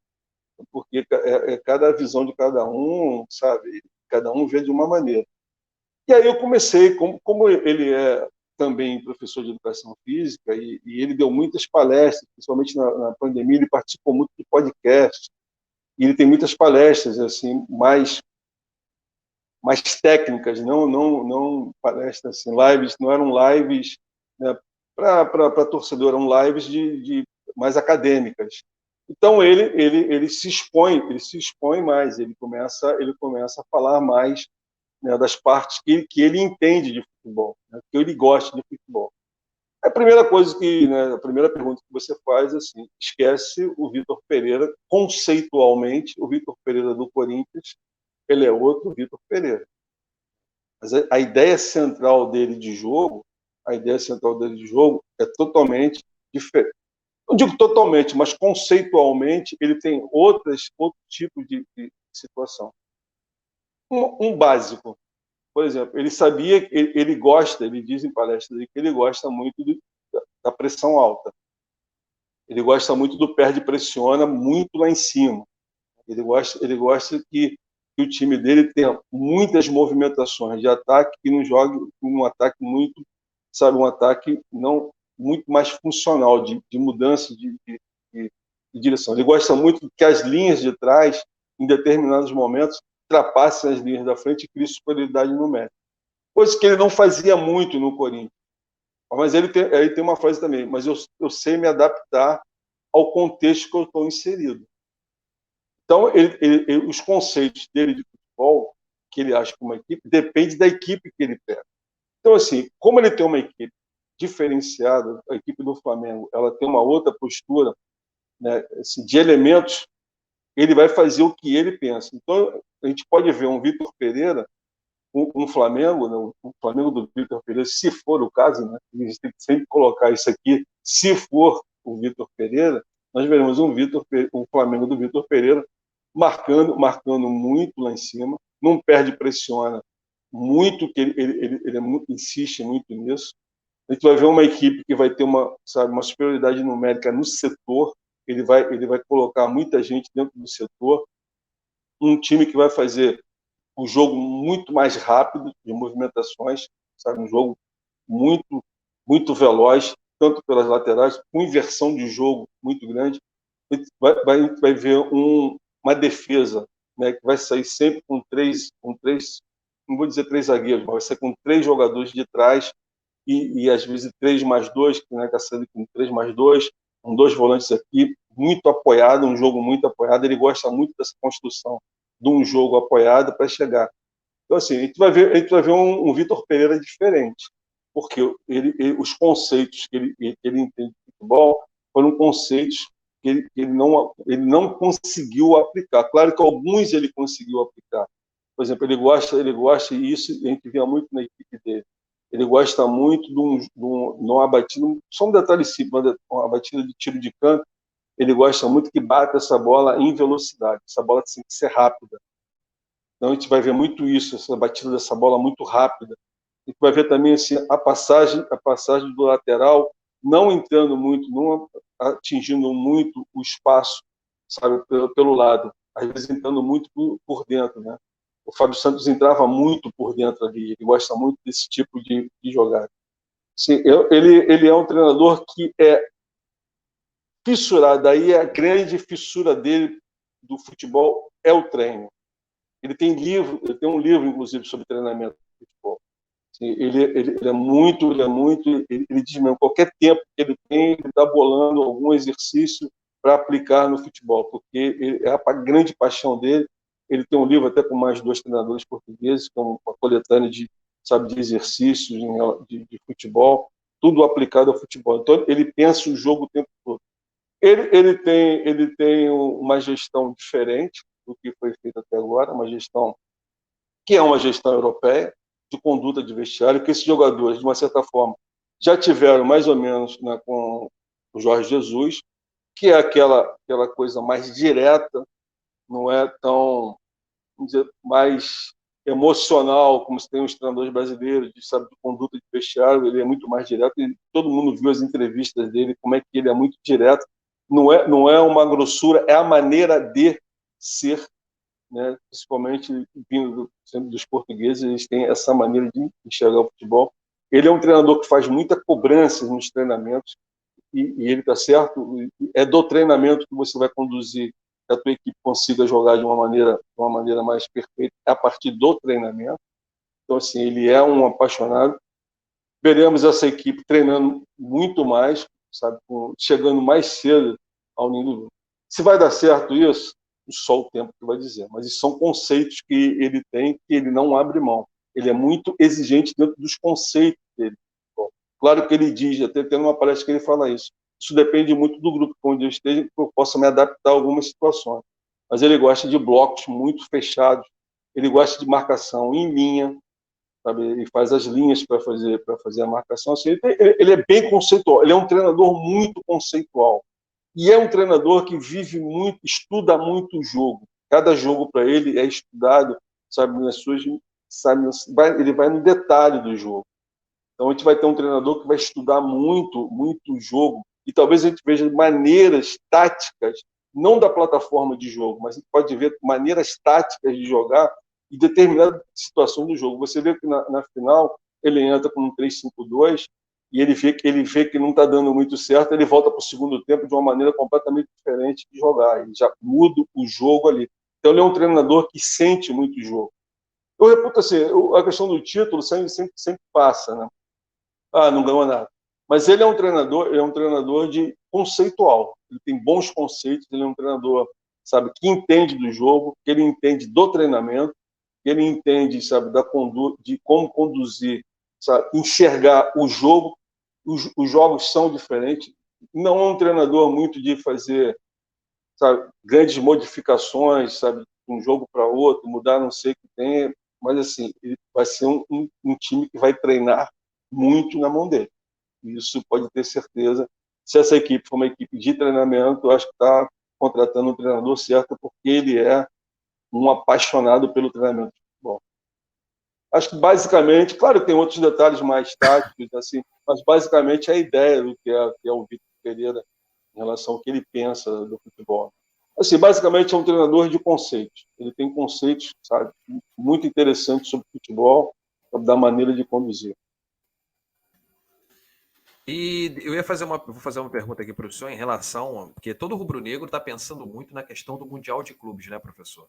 Porque é cada visão de cada um, sabe? Cada um vê de uma maneira. E aí eu comecei, como ele é também professor de educação física, e ele deu muitas palestras, principalmente na pandemia, ele participou muito de podcasts, e ele tem muitas palestras assim mais técnicas, não palestras assim, lives, não eram lives, né, para torcedor, eram lives de mais acadêmicas. Então ele se expõe mais, ele começa a falar mais, né, das partes que ele entende de futebol, né, que ele gosta de futebol. A primeira coisa a primeira pergunta que você faz, assim, esquece o Vitor Pereira, conceitualmente, o Vitor Pereira do Corinthians, ele é outro Vitor Pereira. Mas a ideia central dele de jogo é totalmente diferente. Não digo totalmente, mas conceitualmente ele tem outro tipo de situação. Um básico, por exemplo, ele sabia que ele diz em palestras que ele gosta muito da pressão alta. Ele gosta muito do perde pressiona muito lá em cima. Ele gosta que o time dele tenha muitas movimentações de ataque e não jogue um ataque muito, sabe, um ataque não muito mais funcional, de mudança de direção. Ele gosta muito que as linhas de trás, em determinados momentos, ultrapassem as linhas da frente e criem superioridade numérica. Coisa que ele não fazia muito no Corinthians. Mas ele tem uma frase também, mas eu sei me adaptar ao contexto que eu estou inserido. Então, os conceitos dele de futebol, que ele acha como equipe, depende da equipe que ele pega. Então, assim, como ele tem uma equipe diferenciada, a equipe do Flamengo, ela tem uma outra postura, né, assim, de elementos, ele vai fazer o que ele pensa. Então, a gente pode ver um Vitor Pereira, um Flamengo, né, o Flamengo do Vitor Pereira, se for o caso, né, a gente tem que sempre colocar isso aqui, se for o Vitor Pereira, nós veremos um Flamengo do Vitor Pereira marcando muito lá em cima, não perde, pressiona muito, que ele insiste muito nisso. A gente vai ver uma equipe que vai ter uma superioridade numérica no setor, ele vai colocar muita gente dentro do setor, um time que vai fazer um jogo muito mais rápido de movimentações, sabe, um jogo muito, muito veloz, tanto pelas laterais, com inversão de jogo muito grande. A gente vai ver uma defesa, né, que vai sair sempre com três, não vou dizer três zagueiros, mas vai sair com 3 jogadores de trás e às vezes 3+2, né, que sai com 3+2, com 2 volantes aqui, muito apoiado, um jogo muito apoiado. Ele gosta muito dessa construção de um jogo apoiado para chegar. Então, assim, a gente vai ver um Vitor Pereira diferente, porque os conceitos que ele entende de futebol foram conceitos que ele não conseguiu aplicar. Claro que alguns ele conseguiu aplicar. Por exemplo, ele gosta, e isso a gente via muito na equipe dele, ele gosta muito de uma batida, só um detalhe simples, uma batida de tiro de canto, ele gosta muito que bata essa bola em velocidade, essa bola tem que ser rápida. Então a gente vai ver muito isso, essa batida dessa bola muito rápida. A gente vai ver também assim, a passagem do lateral não entrando muito, não atingindo muito o espaço, sabe, pelo lado, às vezes entrando muito por dentro, né? O Fábio Santos entrava muito por dentro ali, ele gosta muito desse tipo de jogada. Assim, ele é um treinador que é fissurado, daí a grande fissura dele do futebol é o treino. Ele tem um livro, inclusive, sobre treinamento de futebol. Assim, ele é muito, ele diz mesmo, qualquer tempo que ele tem, ele está bolando algum exercício para aplicar no futebol, porque é a grande paixão dele. Ele tem um livro até com mais 2 treinadores portugueses, com uma coletânea de exercícios de futebol, tudo aplicado ao futebol. Então, ele pensa o jogo o tempo todo. Ele tem uma gestão diferente do que foi feito até agora, uma gestão que é uma gestão europeia, de conduta de vestiário, que esses jogadores, de uma certa forma, já tiveram mais ou menos, né, com o Jorge Jesus, que é aquela coisa mais direta, não é tão, vamos dizer, mais emocional, como se tem os treinadores brasileiros, de conduta de vestiário. Ele é muito mais direto, e todo mundo viu as entrevistas dele, como é que ele é muito direto. Não é uma grossura, é a maneira de ser, né? Principalmente vindo sempre dos portugueses, eles têm essa maneira de enxergar o futebol. Ele é um treinador que faz muita cobrança nos treinamentos, e ele está certo, é do treinamento que você vai conduzir que a tua equipe consiga jogar de uma maneira mais perfeita, a partir do treinamento. Então, assim, ele é um apaixonado. Veremos essa equipe treinando muito mais, sabe, chegando mais cedo ao nível. Se vai dar certo isso, só o tempo que vai dizer. Mas isso são conceitos que ele tem, que ele não abre mão. Ele é muito exigente dentro dos conceitos dele. Bom, claro que ele diz, até tem uma palestra que ele fala isso. Isso depende muito do grupo onde eu esteja, que eu possa me adaptar a algumas situações. Mas ele gosta de blocos muito fechados, ele gosta de marcação em linha, sabe? Ele faz as linhas para fazer a marcação. Assim, ele é bem conceitual, ele é um treinador muito conceitual. E é um treinador que vive muito, estuda muito o jogo. Cada jogo para ele é estudado, sabe, ele vai no detalhe do jogo. Então a gente vai ter um treinador que vai estudar muito, muito o jogo, e talvez a gente veja maneiras táticas não da plataforma de jogo, mas a gente pode ver maneiras táticas de jogar e determinadas situações do jogo. Você vê que na final ele entra com um 3-5-2 e ele vê que não está dando muito certo, ele volta para o segundo tempo de uma maneira completamente diferente de jogar. Ele já muda o jogo ali. Então, ele é um treinador que sente muito o jogo. Eu reputo assim, a questão do título sempre passa, né? Não ganhou nada. Mas ele é um treinador de conceitual. Ele tem bons conceitos, ele é um treinador, sabe, que entende do jogo, que ele entende do treinamento, que ele entende, sabe, de como conduzir, sabe, enxergar o jogo. Os jogos são diferentes. Não é um treinador muito de fazer, sabe, grandes modificações, sabe, de um jogo para outro, mudar não sei o que tem, mas assim, ele vai ser um time que vai treinar muito na mão dele. Isso pode ter certeza. Se essa equipe for uma equipe de treinamento, eu acho que está contratando um treinador certo, porque ele é um apaixonado pelo treinamento de futebol. Acho que basicamente, claro que tem outros detalhes mais táticos, assim, mas basicamente é a ideia do que é o Vitor Pereira em relação ao que ele pensa do futebol. Assim, basicamente é um treinador de conceitos. Ele tem conceitos, sabe, muito interessantes sobre futebol, da maneira de conduzir. E eu vou fazer uma pergunta aqui para o senhor em relação, porque todo rubro-negro está pensando muito na questão do Mundial de Clubes, né, professor?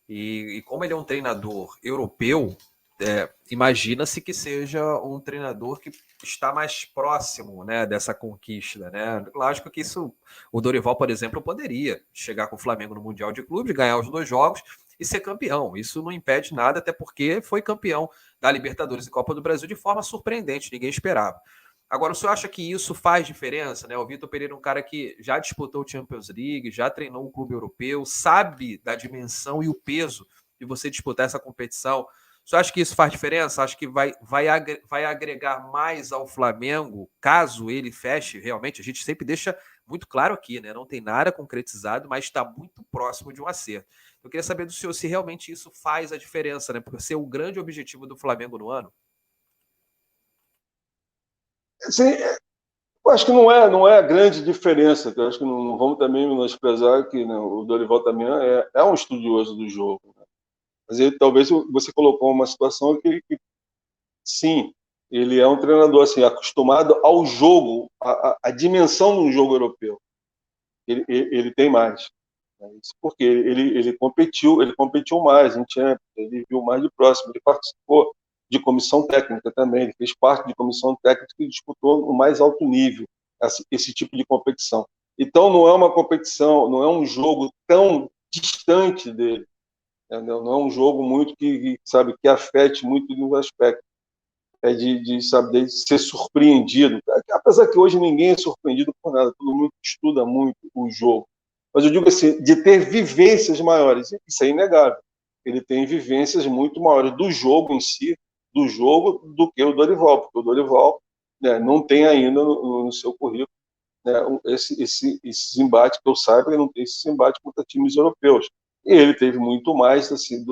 E como ele é um treinador europeu, imagina-se que seja um treinador que está mais próximo, né, dessa conquista, né? Lógico que o Dorival, por exemplo, poderia chegar com o Flamengo no Mundial de Clubes, ganhar os 2 jogos e ser campeão. Isso não impede nada, até porque foi campeão da Libertadores e Copa do Brasil de forma surpreendente, ninguém esperava. Agora, o senhor acha que isso faz diferença, né? O Vitor Pereira é um cara que já disputou o Champions League, já treinou um clube europeu, sabe da dimensão e o peso de você disputar essa competição. O senhor acha que isso faz diferença? Acha que vai agregar mais ao Flamengo, caso ele feche realmente? A gente sempre deixa muito claro aqui, né? Não tem nada concretizado, mas está muito próximo de um acerto. Eu queria saber do senhor se realmente isso faz a diferença, né? Por ser o grande objetivo do Flamengo no ano. Sim, eu acho que não é grande diferença. Eu acho que não vamos também menosprezar que, né, o Dorival também é um estudioso do jogo. Né? Mas ele, talvez você colocou uma situação que sim, ele é um treinador assim, acostumado ao jogo, a dimensão de um jogo europeu. Ele tem mais. Né? Isso porque ele competiu mais em Champions, ele viu mais de próximo, ele participou de comissão técnica também, ele fez parte de comissão técnica e disputou no mais alto nível esse tipo de competição. Então não é uma competição, não é um jogo tão distante dele, entendeu? Não é um jogo muito que sabe, que afete muito no aspecto sabe, de ser surpreendido. Apesar que hoje ninguém é surpreendido por nada, todo mundo estuda muito o jogo. Mas eu digo assim, de ter vivências maiores, isso é inegável. Ele tem vivências muito maiores do jogo em si, do jogo, do que o Dorival, porque o Dorival, né, não tem ainda no seu currículo, né, esse embate, que eu saiba, ele não tem esse embate contra times europeus. E ele teve muito mais assim,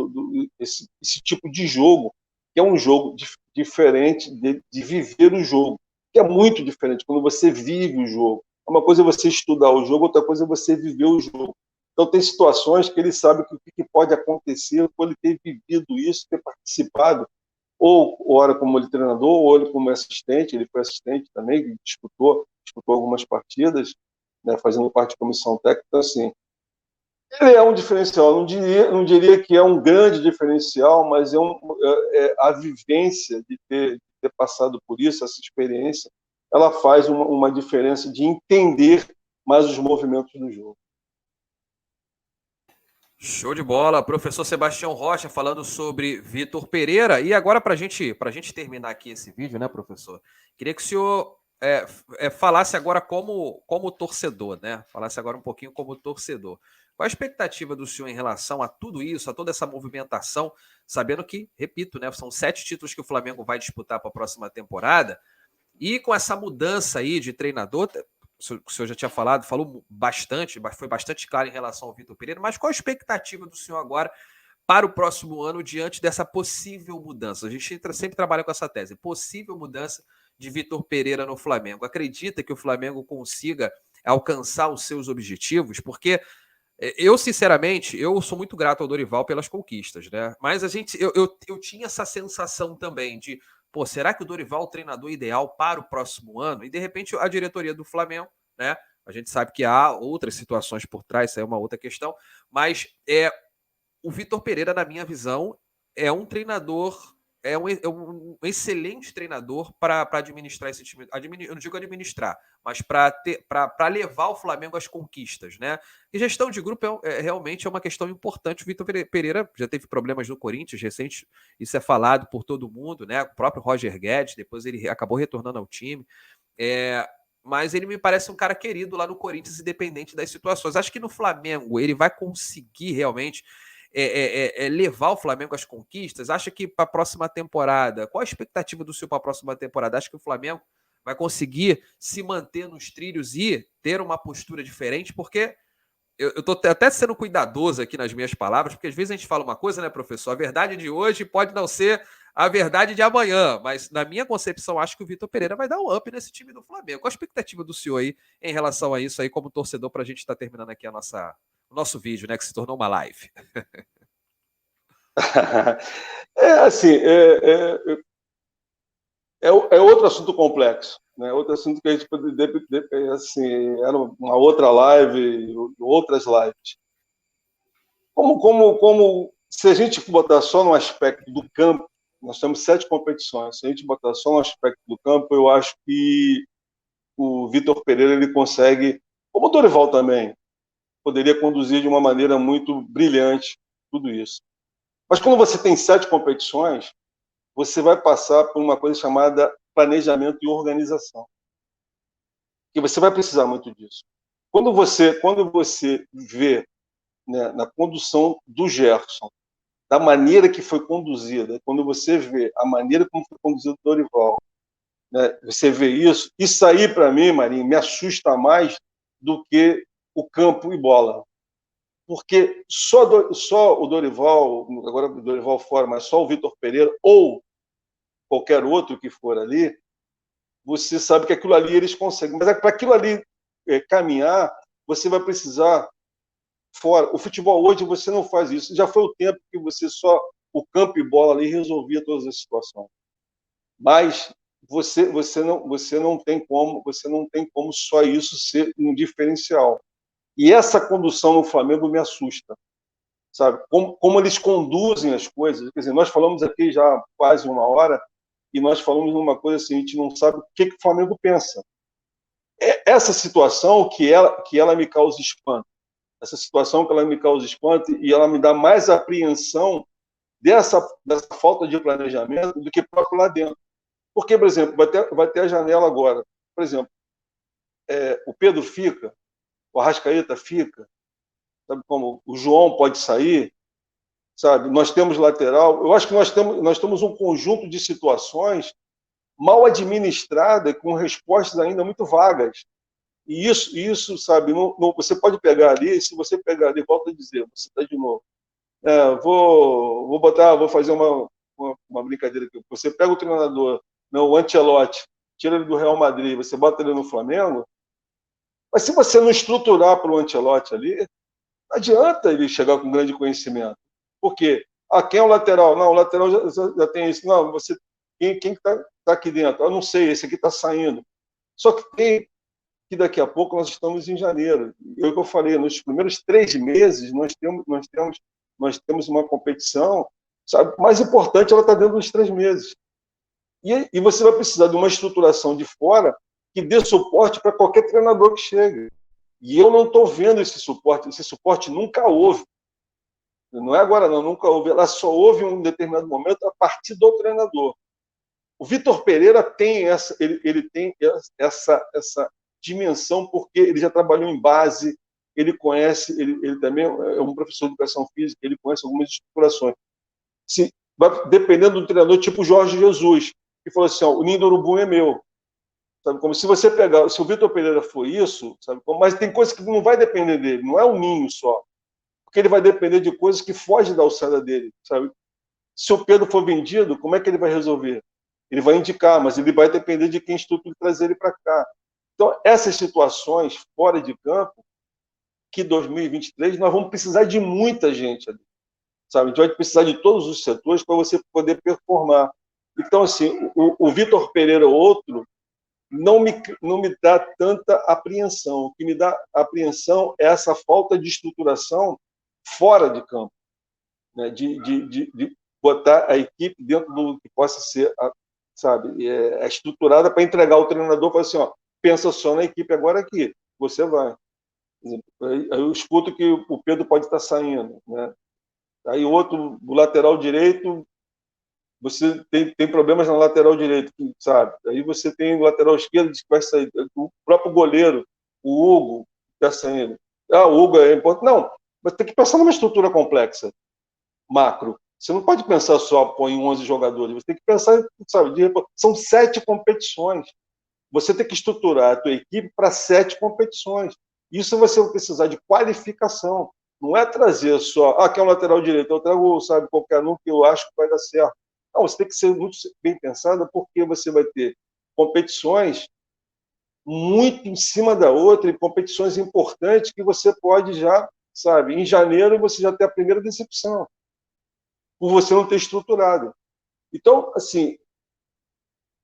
esse tipo de jogo, que é um jogo diferente de viver o jogo, que é muito diferente quando você vive o jogo. Uma coisa é você estudar o jogo, outra coisa é você viver o jogo. Então, tem situações que ele sabe que o que pode acontecer por ele ter vivido isso, ter participado, ou ora como ele treinador, ou ele como assistente. Ele foi assistente também, disputou algumas partidas, né, fazendo parte da comissão técnica. Então, assim, ele é um diferencial. Não diria que é um grande diferencial, mas a vivência de ter passado por isso, essa experiência, ela faz uma diferença de entender mais os movimentos do jogo. Show de bola, professor Sebastião Rocha falando sobre Vitor Pereira. E agora, para gente terminar aqui esse vídeo, né, professor? Queria que o senhor falasse agora como torcedor, né? Falasse agora um pouquinho como torcedor. Qual a expectativa do senhor em relação a tudo isso, a toda essa movimentação, sabendo que, repito, né, são 7 títulos que o Flamengo vai disputar para a próxima temporada, e com essa mudança aí de treinador, o senhor já tinha falou bastante, foi bastante claro em relação ao Vitor Pereira, mas qual a expectativa do senhor agora para o próximo ano diante dessa possível mudança? A gente sempre trabalha com essa tese, possível mudança de Vitor Pereira no Flamengo. Acredita que o Flamengo consiga alcançar os seus objetivos? Porque Eu, sinceramente, eu sou muito grato ao Dorival pelas conquistas, né? Mas eu tinha essa sensação também de, pô, será que o Dorival é o treinador ideal para o próximo ano? E, de repente, a diretoria do Flamengo, né? A gente sabe que há outras situações por trás, isso é uma outra questão, mas o Vitor Pereira, na minha visão, é um treinador, um excelente treinador para administrar esse time. Eu não digo administrar, mas para levar o Flamengo às conquistas, né? E gestão de grupo realmente é uma questão importante. O Vitor Pereira já teve problemas no Corinthians recente, isso é falado por todo mundo, né? O próprio Roger Guedes, depois ele acabou retornando ao time. Mas ele me parece um cara querido lá no Corinthians, independente das situações. Acho que no Flamengo ele vai conseguir realmente levar o Flamengo às conquistas. Acha que para a próxima temporada, qual a expectativa do senhor para a próxima temporada? Acha que o Flamengo vai conseguir se manter nos trilhos e ter uma postura diferente? Porque eu estou até sendo cuidadoso aqui nas minhas palavras, porque às vezes a gente fala uma coisa, né, professor? A verdade de hoje pode não ser a verdade de amanhã, mas na minha concepção, acho que o Vitor Pereira vai dar um up nesse time do Flamengo. Qual a expectativa do senhor aí em relação a isso aí, como torcedor, para a gente estar terminando aqui o nosso vídeo, né, que se tornou uma live? Assim, outro assunto complexo, né? Outro assunto que a gente poderia, assim, era uma outra live, outras lives. Como se a gente botar só no aspecto do campo, nós temos 7 competições. Se a gente botar só no aspecto do campo, eu acho que o Vitor Pereira ele consegue, como o Dorival também, poderia conduzir de uma maneira muito brilhante tudo isso. Mas quando você tem 7 competições, você vai passar por uma coisa chamada planejamento e organização. E você vai precisar muito disso. Quando você vê, né, na condução do Gerson, da maneira que foi conduzida, quando você vê a maneira como foi conduzido o Dorival, né, você vê isso aí, para mim, Marinho, me assusta mais do que o campo e bola. Porque só o Dorival, agora o Dorival fora, mas só o Vitor Pereira, ou qualquer outro que for ali, você sabe que aquilo ali eles conseguem. Mas para aquilo ali caminhar, você vai precisar fora. O futebol hoje você não faz isso. Já foi o tempo que você só o campo e bola ali resolvia todas as situações. Mas você não tem como só isso ser um diferencial. E essa condução no Flamengo me assusta, sabe? Como eles conduzem as coisas. Quer dizer, nós falamos aqui já há quase uma hora e nós falamos numa coisa assim, a gente não sabe o que o Flamengo pensa. Essa situação que ela me causa espanto. Essa situação que ela me causa espanto e ela me dá mais apreensão dessa falta de planejamento do que próprio lá dentro. Porque, por exemplo, vai ter a janela agora. Por exemplo, o Pedro fica, o Arrascaeta fica, sabe como? O João pode sair, sabe? Nós temos lateral. Eu acho que nós temos um conjunto de situações mal administradas, com respostas ainda muito vagas. E isso sabe, você pode pegar ali, se você pegar ali, volta a dizer, você está de novo. Vou fazer uma brincadeira aqui. Você pega o treinador, não, o Ancelotti, tira ele do Real Madrid, você bota ele no Flamengo, mas se você não estruturar para o Ancelotti ali, não adianta ele chegar com grande conhecimento. Por quê? Quem é o lateral? Não, o lateral já tem isso. Não, quem está aqui dentro? Eu não sei, esse aqui está saindo. Só que daqui a pouco nós estamos em janeiro. É o que eu falei, nos primeiros 3 meses nós temos uma competição, sabe? Mais importante, ela está dentro dos 3 meses. E você vai precisar de uma estruturação de fora que dê suporte para qualquer treinador que chegue. E eu não estou vendo esse suporte nunca houve. Não é agora não, nunca houve. Ela só houve em um determinado momento a partir do treinador. O Vitor Pereira tem ele tem essa dimensão porque ele já trabalhou em base, ele conhece, ele também é um professor de educação física, ele conhece algumas estruturações. Dependendo do treinador, tipo Jorge Jesus, que falou assim, o ninho do urubu é meu. Sabe, como se você pegar, se o Vitor Pereira for isso, sabe, mas tem coisas que não vai depender dele, não é um ninho só, porque ele vai depender de coisas que fogem da alçada dele, sabe? Se o Pedro for vendido, como é que ele vai resolver? Ele vai indicar, mas ele vai depender de quem estuda e trazer ele para cá. Então, essas situações fora de campo, que 2023 nós vamos precisar de muita gente ali, sabe? A gente vai precisar de todos os setores para você poder performar. Então, assim, o Vitor Pereira outro não me dá tanta apreensão. O que me dá apreensão é essa falta de estruturação fora de campo, né? De botar a equipe dentro do que possa ser, sabe, estruturada para entregar ao treinador e falar assim, ó, pensa só na equipe agora aqui, você vai. Aí eu escuto que o Pedro pode estar saindo, né? Aí o outro, o lateral direito, você tem problemas na lateral direito, sabe? Aí você tem o lateral esquerdo que vai sair, o próprio goleiro, o Hugo, está saindo. O Hugo é importante. Não, mas tem que pensar numa estrutura complexa, macro. Você não pode pensar só em 11 jogadores, você tem que pensar, sabe, são 7 competições. Você tem que estruturar a tua equipe para 7 competições. Isso você vai precisar de qualificação. Não é trazer só, que é um lateral direito, eu trago, sabe, qualquer um que eu acho que vai dar certo. Não, você tem que ser muito bem pensada, porque você vai ter competições muito em cima da outra, e competições importantes que você pode já, sabe, em janeiro você já tem a primeira decepção, por você não ter estruturado. Então, assim,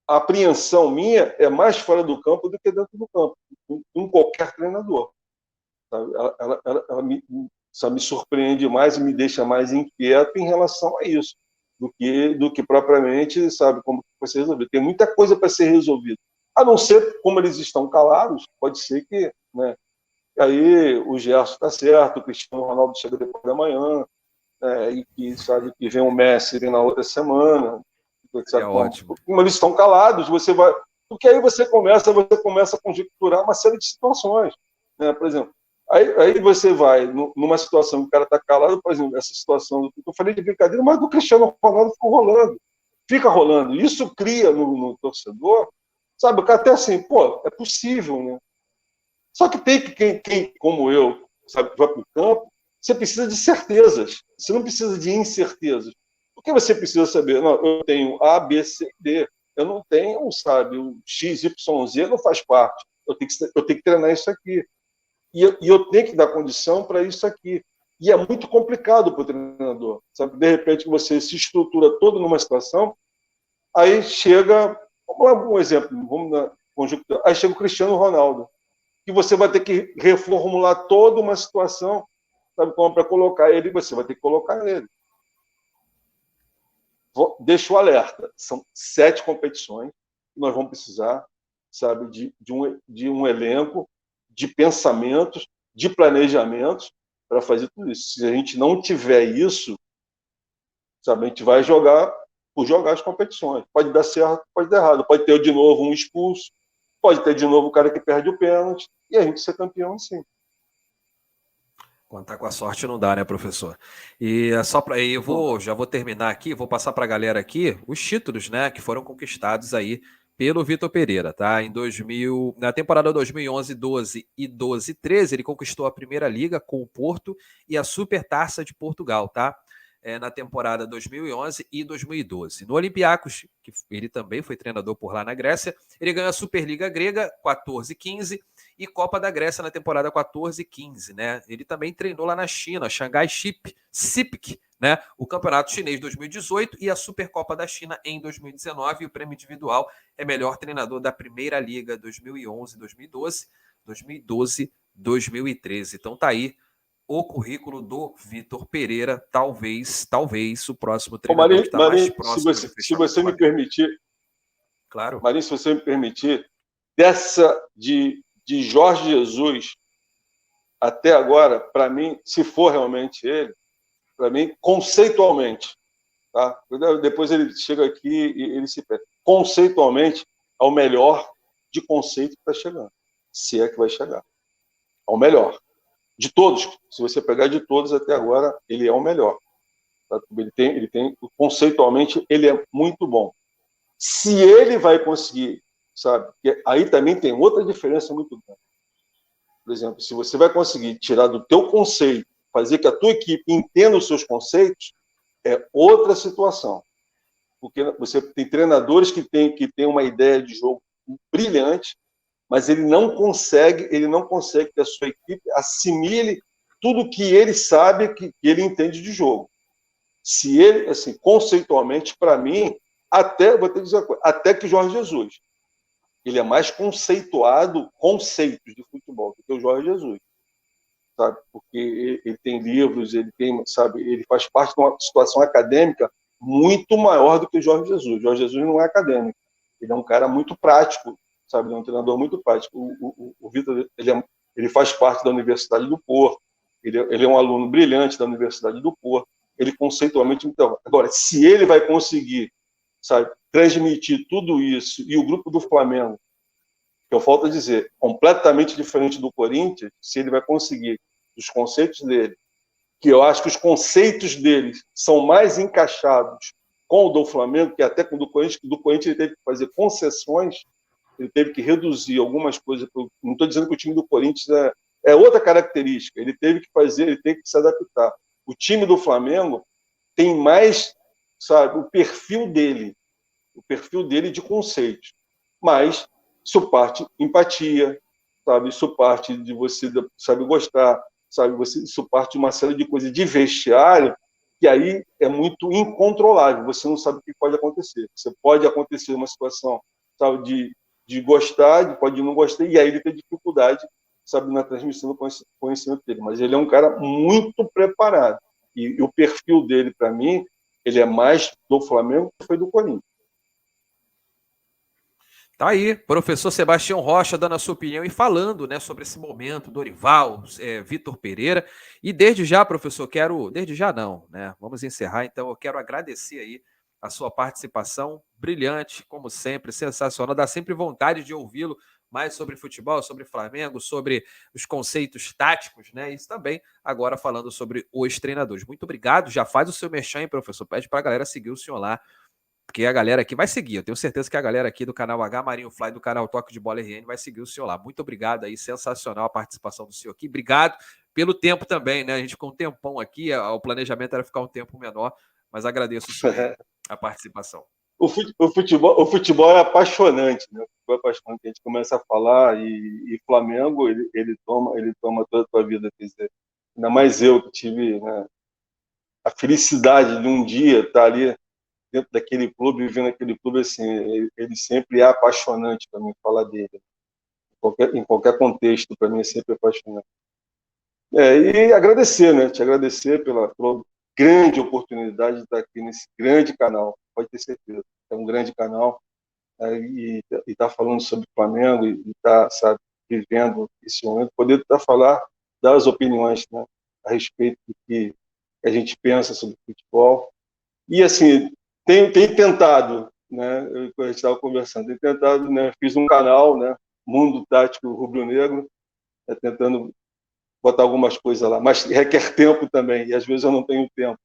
a apreensão minha é mais fora do campo do que dentro do campo, com qualquer treinador. Sabe? Ela me surpreende mais e me deixa mais inquieto em relação a isso, do que propriamente, sabe, como vai ser resolvido. Tem muita coisa para ser resolvida. A não ser, como eles estão calados, pode ser que, né, aí o Gerson está certo, o Cristiano Ronaldo chega depois da manhã, e que, sabe, que vem o Messi na outra semana. Ótimo. Como eles estão calados, você vai... Porque aí você começa a conjecturar uma série de situações, né? Por exemplo, aí você vai numa situação que o cara está calado, por exemplo, essa situação que eu falei de brincadeira, mas do Cristiano Ronaldo fica rolando. Isso cria no torcedor, sabe, o cara até assim, pô, é possível, né? Só que tem que quem como eu, sabe, vai para o campo, você precisa de certezas, você não precisa de incertezas. O que você precisa saber? Não, eu tenho A, B, C, D. Eu não tenho, sabe, o X, Y, Z não faz parte. Eu tenho que treinar isso aqui. E eu tenho que dar condição para isso aqui. E é muito complicado para o treinador. Sabe? De repente, você se estrutura todo numa situação, aí chega... Um exemplo, vamos na conjuntura. Aí chega o Cristiano Ronaldo, que você vai ter que reformular toda uma situação, sabe, como para colocar ele, você vai ter que colocar ele. Deixa o alerta, são 7 competições que nós vamos precisar, sabe, de um elenco, de pensamentos, de planejamentos para fazer tudo isso. Se a gente não tiver isso, sabe, a gente vai jogar por jogar as competições. Pode dar certo, pode dar errado. Pode ter de novo um expulso, pode ter de novo o cara que perde o pênalti, e a gente ser campeão assim. Contar com a sorte não dá, né, professor? E é só para já vou terminar aqui, vou passar para a galera aqui os títulos, né, que foram conquistados aí pelo Vitor Pereira, tá? Na temporada 2011-12 e 12-13, ele conquistou a Primeira Liga com o Porto e a Supertaça de Portugal, tá? Na temporada 2011 e 2012. No Olympiacos, que ele também foi treinador por lá na Grécia, ele ganhou a Superliga Grega 14-15 e Copa da Grécia na temporada 14-15, né? Ele também treinou lá na China, Xangai Sipik, né? O Campeonato Chinês 2018 e a Supercopa da China em 2019. E o prêmio individual é melhor treinador da Primeira Liga 2011-2012, 2012-2013. Então tá aí o currículo do Vitor Pereira, talvez o próximo treinador Marinho, que está mais próximo. Se você me permitir, claro. Marinho, se você me permitir, dessa de Jorge Jesus até agora, para mim, se for realmente ele, para mim, conceitualmente, tá? Depois ele chega aqui e ele se pede. Conceitualmente, é o melhor de conceito que está chegando, se é que vai chegar. É o melhor. De todos, se você pegar de todos até agora, ele é o melhor. Tá? Ele tem, conceitualmente, ele é muito bom. Se ele vai conseguir, sabe? Aí também tem outra diferença muito grande. Por exemplo, se você vai conseguir tirar do teu conceito, fazer que a tua equipe entenda os seus conceitos, é outra situação. Porque você tem treinadores que têm uma ideia de jogo brilhante, mas ele não consegue que a sua equipe assimile tudo que ele sabe, que ele entende de jogo. Se ele, assim, conceitualmente, para mim, vou ter que dizer uma coisa, até que Jorge Jesus. Ele é mais conceituado, conceitos de futebol, do que o Jorge Jesus, sabe? Porque ele tem livros, ele tem, sabe, ele faz parte de uma situação acadêmica muito maior do que o Jorge Jesus. O Jorge Jesus não é acadêmico, ele é um cara muito prático, sabe? Ele é um treinador muito prático. O Vitor, ele faz parte da Universidade do Porto, ele é um aluno brilhante da Universidade do Porto, ele conceitualmente... Então, agora, se ele vai conseguir, sabe, transmitir tudo isso, e o grupo do Flamengo, que eu falto a dizer, completamente diferente do Corinthians, se ele vai conseguir os conceitos dele, que eu acho que os conceitos dele são mais encaixados com o do Flamengo, que até com o do Corinthians ele teve que fazer concessões, ele teve que reduzir algumas coisas. Não estou dizendo que o time do Corinthians é outra característica, ele teve que se adaptar. O time do Flamengo tem mais, sabe, o perfil dele de conceitos, mas isso parte empatia, sabe, isso parte de você, sabe, gostar, sabe, isso parte de uma série de coisas de vestiário que aí é muito incontrolável, você não sabe o que pode acontecer. Você pode acontecer uma situação, sabe, de gostar, pode não gostar, e aí ele tem dificuldade, sabe, na transmissão do conhecimento dele, mas ele é um cara muito preparado, e o perfil dele, para mim, ele é mais do Flamengo que foi do Corinthians. Tá aí, professor Sebastião Rocha dando a sua opinião e falando, né, sobre esse momento, Dorival, Vitor Pereira. E desde já, professor, desde já não, né? Vamos encerrar, então eu quero agradecer aí a sua participação brilhante, como sempre, sensacional, dá sempre vontade de ouvi-lo mais sobre futebol, sobre Flamengo, sobre os conceitos táticos, né? Isso também, agora falando sobre os treinadores. Muito obrigado, já faz o seu merchan, hein, professor? Pede para a galera seguir o senhor lá, porque a galera aqui vai seguir. Eu tenho certeza que a galera aqui do canal H Marinho Fly, do canal Toque de Bola RN, vai seguir o senhor lá. Muito obrigado aí, sensacional a participação do senhor aqui. Obrigado pelo tempo também, né? A gente ficou um tempão aqui, o planejamento era ficar um tempo menor, mas agradeço o senhor a participação. O futebol é apaixonante, né? O futebol é apaixonante. A gente começa a falar e Flamengo, ele toma toda a tua vida. Quer dizer, ainda mais eu que tive, né, a felicidade de um dia estar ali dentro daquele clube, vivendo aquele clube, assim, ele sempre é apaixonante para mim falar dele. Em qualquer contexto, para mim é sempre apaixonante. E agradecer, né? Te agradecer pela grande oportunidade de estar aqui nesse grande canal, pode ter certeza. É um grande canal, e estar falando sobre o Flamengo, e estar, sabe, vivendo esse momento, poder estar falar das opiniões, né, a respeito do que a gente pensa sobre futebol. E, assim, tem tentado, né, a gente estava conversando, tem tentado, né, fiz um canal, né, Mundo Tático Rubro-Negro, tentando botar algumas coisas lá, mas requer tempo também, e às vezes eu não tenho tempo,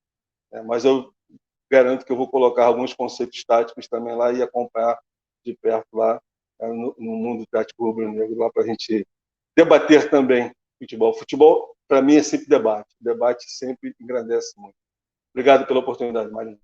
mas eu garanto que eu vou colocar alguns conceitos táticos também lá e acompanhar de perto lá no Mundo Tático Rubro-Negro, lá para a gente debater também futebol. Futebol, para mim, é sempre debate. Debate sempre engrandece muito. Obrigado pela oportunidade, Marinho.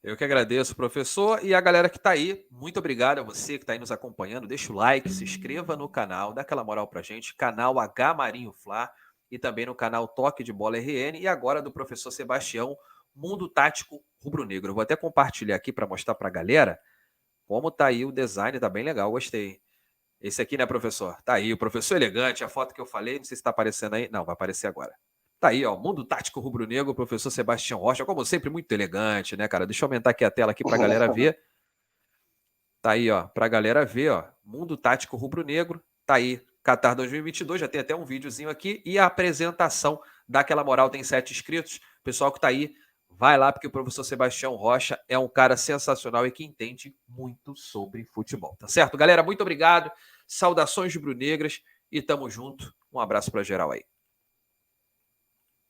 Eu que agradeço, professor. E a galera que está aí, muito obrigado a você que está aí nos acompanhando. Deixa o like, se inscreva no canal, dá aquela moral pra gente. Canal H Marinho Fla e também no canal Toque de Bola RN. E agora do professor Sebastião, Mundo Tático Rubro-Negro. Eu vou até compartilhar aqui para mostrar para a galera como tá aí o design. Tá bem legal, gostei. Esse aqui, né, professor? Tá aí, o professor elegante, a foto que eu falei. Não sei se está aparecendo aí. Não, vai aparecer agora. Tá aí, ó, Mundo Tático Rubro-Negro, professor Sebastião Rocha, como sempre, muito elegante, né, cara? Deixa eu aumentar aqui a tela aqui pra galera ver. Tá aí, ó, pra galera ver, ó, Mundo Tático Rubro-Negro, tá aí, Qatar 2022, já tem até um videozinho aqui, e a apresentação daquela moral, tem 7 inscritos. Pessoal que tá aí, vai lá, porque o professor Sebastião Rocha é um cara sensacional e que entende muito sobre futebol, tá certo? Galera, muito obrigado, saudações rubro-negras e tamo junto. Um abraço pra geral aí.